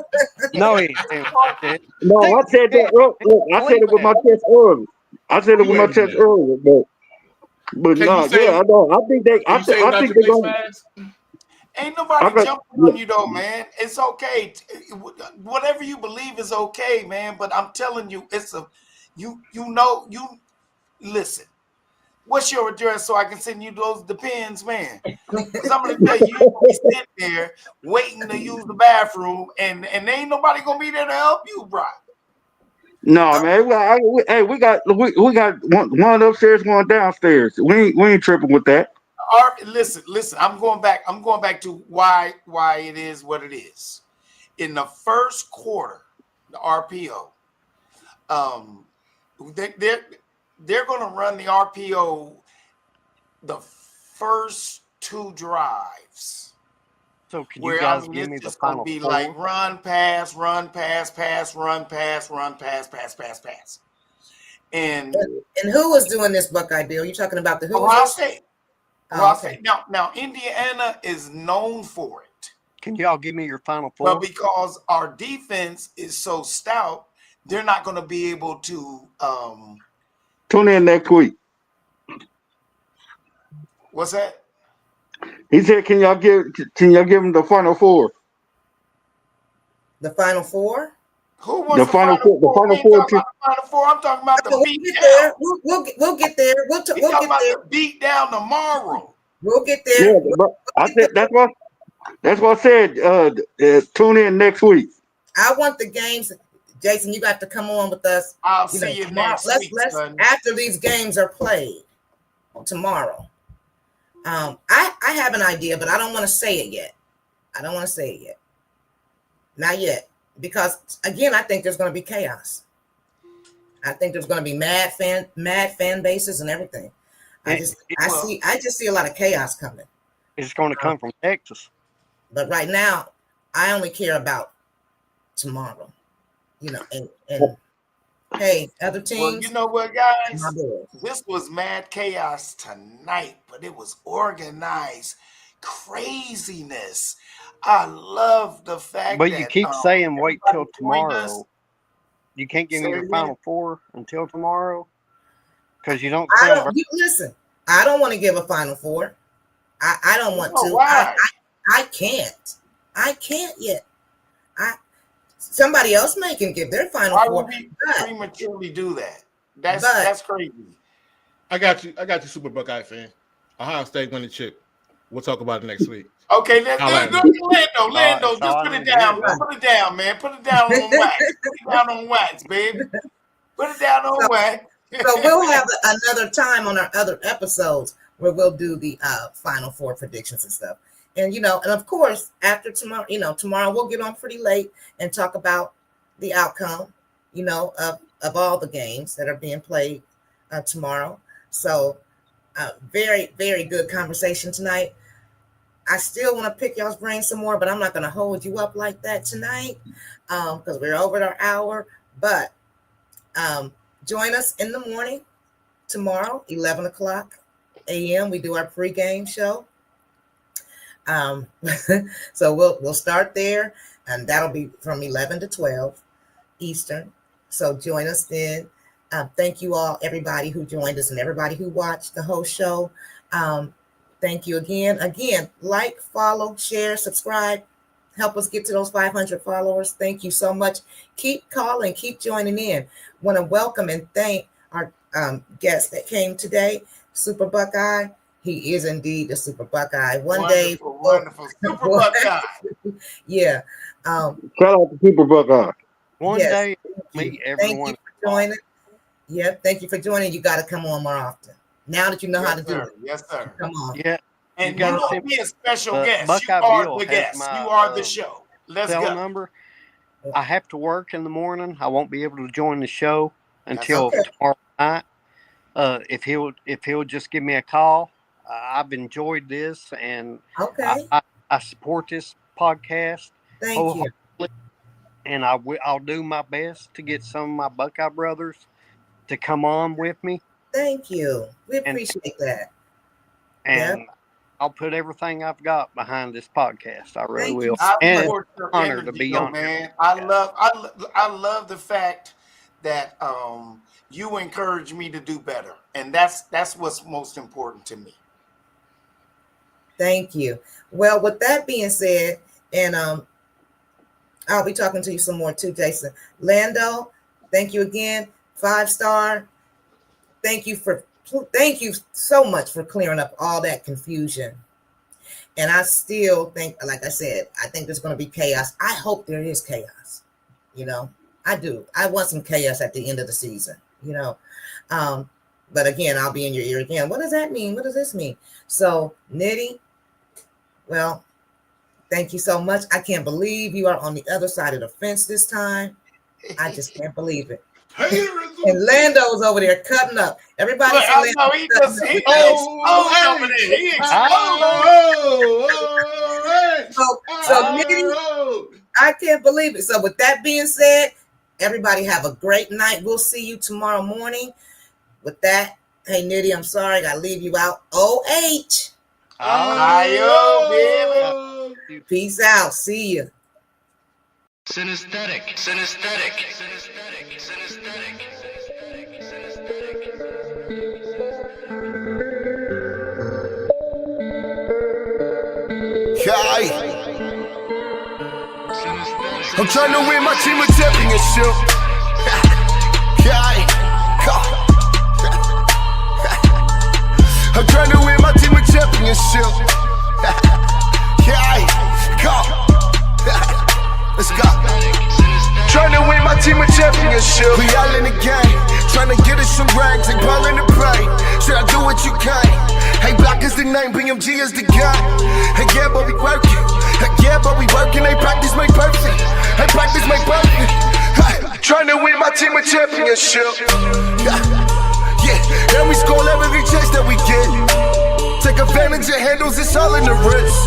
Speaker 7: No, he ain't saying it.
Speaker 4: No, I said that. Look, I said it with my chest earlier. I said it with my chest earlier, but no, yeah, I know. I think they're going.
Speaker 2: Ain't nobody jumping on you though, man. It's okay. Whatever you believe is okay, man. But I'm telling you, it's you listen. What's your address so I can send you those depends, man? Because I'm gonna tell you, you'll be sitting there waiting to use the bathroom, and ain't nobody gonna be there to help you, bro.
Speaker 4: No, man. We got one upstairs, one downstairs. We ain't tripping with that.
Speaker 2: Listen. I'm going back to why it is what it is. In the first quarter, the RPO, they're going to run the RPO the first two drives.
Speaker 7: So can you guys give me the final
Speaker 2: be
Speaker 7: four?
Speaker 2: like run, pass, pass. And
Speaker 5: who was doing this, Buckeye Bill? You talking about the Hoosiers?
Speaker 2: Ohio State.
Speaker 5: Oh, okay.
Speaker 2: Now Indiana is known for it.
Speaker 7: Can y'all give me your final four?
Speaker 2: But because our defense is so stout, they're not going to be able to
Speaker 4: tune in next week.
Speaker 2: What's that?
Speaker 4: He said, "Can y'all give him the final four?"
Speaker 5: The final four?
Speaker 2: Who wants the final four? The final four. I'm talking about the beat down.
Speaker 5: We'll get there. We'll get there.
Speaker 2: The beat down tomorrow.
Speaker 5: We'll get there.
Speaker 4: Yeah, but I said that's what I said. Tune in next week.
Speaker 5: I want the games. Jason, you got to come on with us.
Speaker 2: I'll see you next week.
Speaker 5: Let's after these games are played tomorrow. I have an idea, but I don't want to say it yet. Not yet. Because again, I think there's going to be chaos. I think there's going to be mad fan bases and everything. I just see a lot of chaos coming.
Speaker 7: It's going to come from Texas.
Speaker 5: But right now, I only care about tomorrow. And hey, other teams.
Speaker 2: Well, you know what, guys? This was mad chaos tonight, but it was organized craziness. I love the fact
Speaker 7: but you keep saying wait till tomorrow. You can't give me your final four until tomorrow? Because you don't
Speaker 5: listen, I don't want to give a final four. I don't want to.
Speaker 2: Why?
Speaker 5: I can't. I can't yet. Somebody else can give their final four.
Speaker 2: Why would we prematurely do that? That's crazy.
Speaker 6: I got you, Super Buckeye fan. Ohio State win the chip. We'll talk about it next week.
Speaker 2: Okay, let's go. Lando, just put it down. Put it down, man. Put it down on wax. Put it down on wax, baby. Put it down on wax.
Speaker 5: So we'll have another time on our other episodes where we'll do the final four predictions and stuff. And, and of course, after tomorrow, tomorrow we'll get on pretty late and talk about the outcome, of all the games that are being played tomorrow. So very, very good conversation tonight. I still want to pick y'all's brain some more, but I'm not going to hold you up like that tonight because we're over our hour. But join us in the morning tomorrow, 11 o'clock a.m. We do our pregame show. So we'll start there, and that'll be from 11 to 12 Eastern. So join us then. Thank you all, everybody who joined us and everybody who watched the whole show. Thank you again. Again, like, follow, share, subscribe. Help us get to those 500 followers. Thank you so much. Keep calling, keep joining in. Want to welcome and thank our guest that came today, Super Buckeye. He is indeed a Super Buckeye.
Speaker 2: Wonderful Super Buckeye.
Speaker 5: Yeah.
Speaker 4: Shout out to Super Buckeye.
Speaker 7: One day, meet everyone.
Speaker 5: Thank you for joining. Yep. Thank you for joining. You got to come on more often. Now that you know how to do it.
Speaker 2: Yes, sir.
Speaker 5: Come on.
Speaker 7: Yeah.
Speaker 2: And you won't be a special guest.
Speaker 7: Buckeye
Speaker 2: you are
Speaker 7: Bill
Speaker 2: the guest.
Speaker 7: my,
Speaker 2: you are the show. Let's
Speaker 7: cell
Speaker 2: go.
Speaker 7: number. I have to work in the morning. I won't be able to join the show until tomorrow night. If he'll just give me a call. I've enjoyed this, and I support this podcast.
Speaker 5: Thank you.
Speaker 7: And I'll do my best to get some of my Buckeye brothers to come on with me.
Speaker 5: Thank you. We appreciate that.
Speaker 7: And I'll put everything I've got behind this podcast. I really will.
Speaker 2: And
Speaker 7: honor to be on,
Speaker 2: man. I love the fact that you encourage me to do better, and that's what's most important to me.
Speaker 5: Thank you. Well, with that being said, and I'll be talking to you some more too, Jason. Lando, thank you again. 5-star. Thank you so much for clearing up all that confusion. And I still think, like I said, I think there's going to be chaos. I hope there is chaos. I do. I want some chaos at the end of the season, But again, I'll be in your ear again. What does that mean? What does this mean? So, Nitty, well, thank you so much. I can't believe you are on the other side of the fence this time. I just can't believe it. And Lando's over there cutting up. Everybody say Lando.
Speaker 2: He exploded over there. He exploded.
Speaker 5: So Nitty, I can't believe it. So with that being said, everybody have a great night. We'll see you tomorrow morning. With that, hey Nitty, I'm sorry, I gotta leave you out. OH.
Speaker 2: Baby.
Speaker 5: Peace out. See you.
Speaker 1: Synesthetic. I'm trying to win my team a championship. I'm trying to win my team a championship. Let's go. Trying to win my team a championship. We all in the game, trying to get us some ranks and ball in the play. Should I do what you can? Hey, Block is the name, B1G is the guy. Hey, yeah, but we working. Hey, yeah, but we working. Hey, practice make perfect. Hey, practice make perfect. Hey, trying to win my team a championship. Yeah, and we score every chance that we get. Take advantage of handles, it's all in the wrist.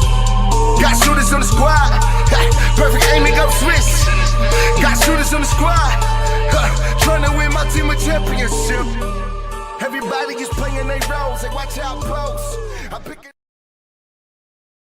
Speaker 1: Got shooters on the squad. Perfect aiming up Swiss. Got shooters on the squad. Trying to win my team a championship. Everybody is playing their roles. Hey, watch out, pros.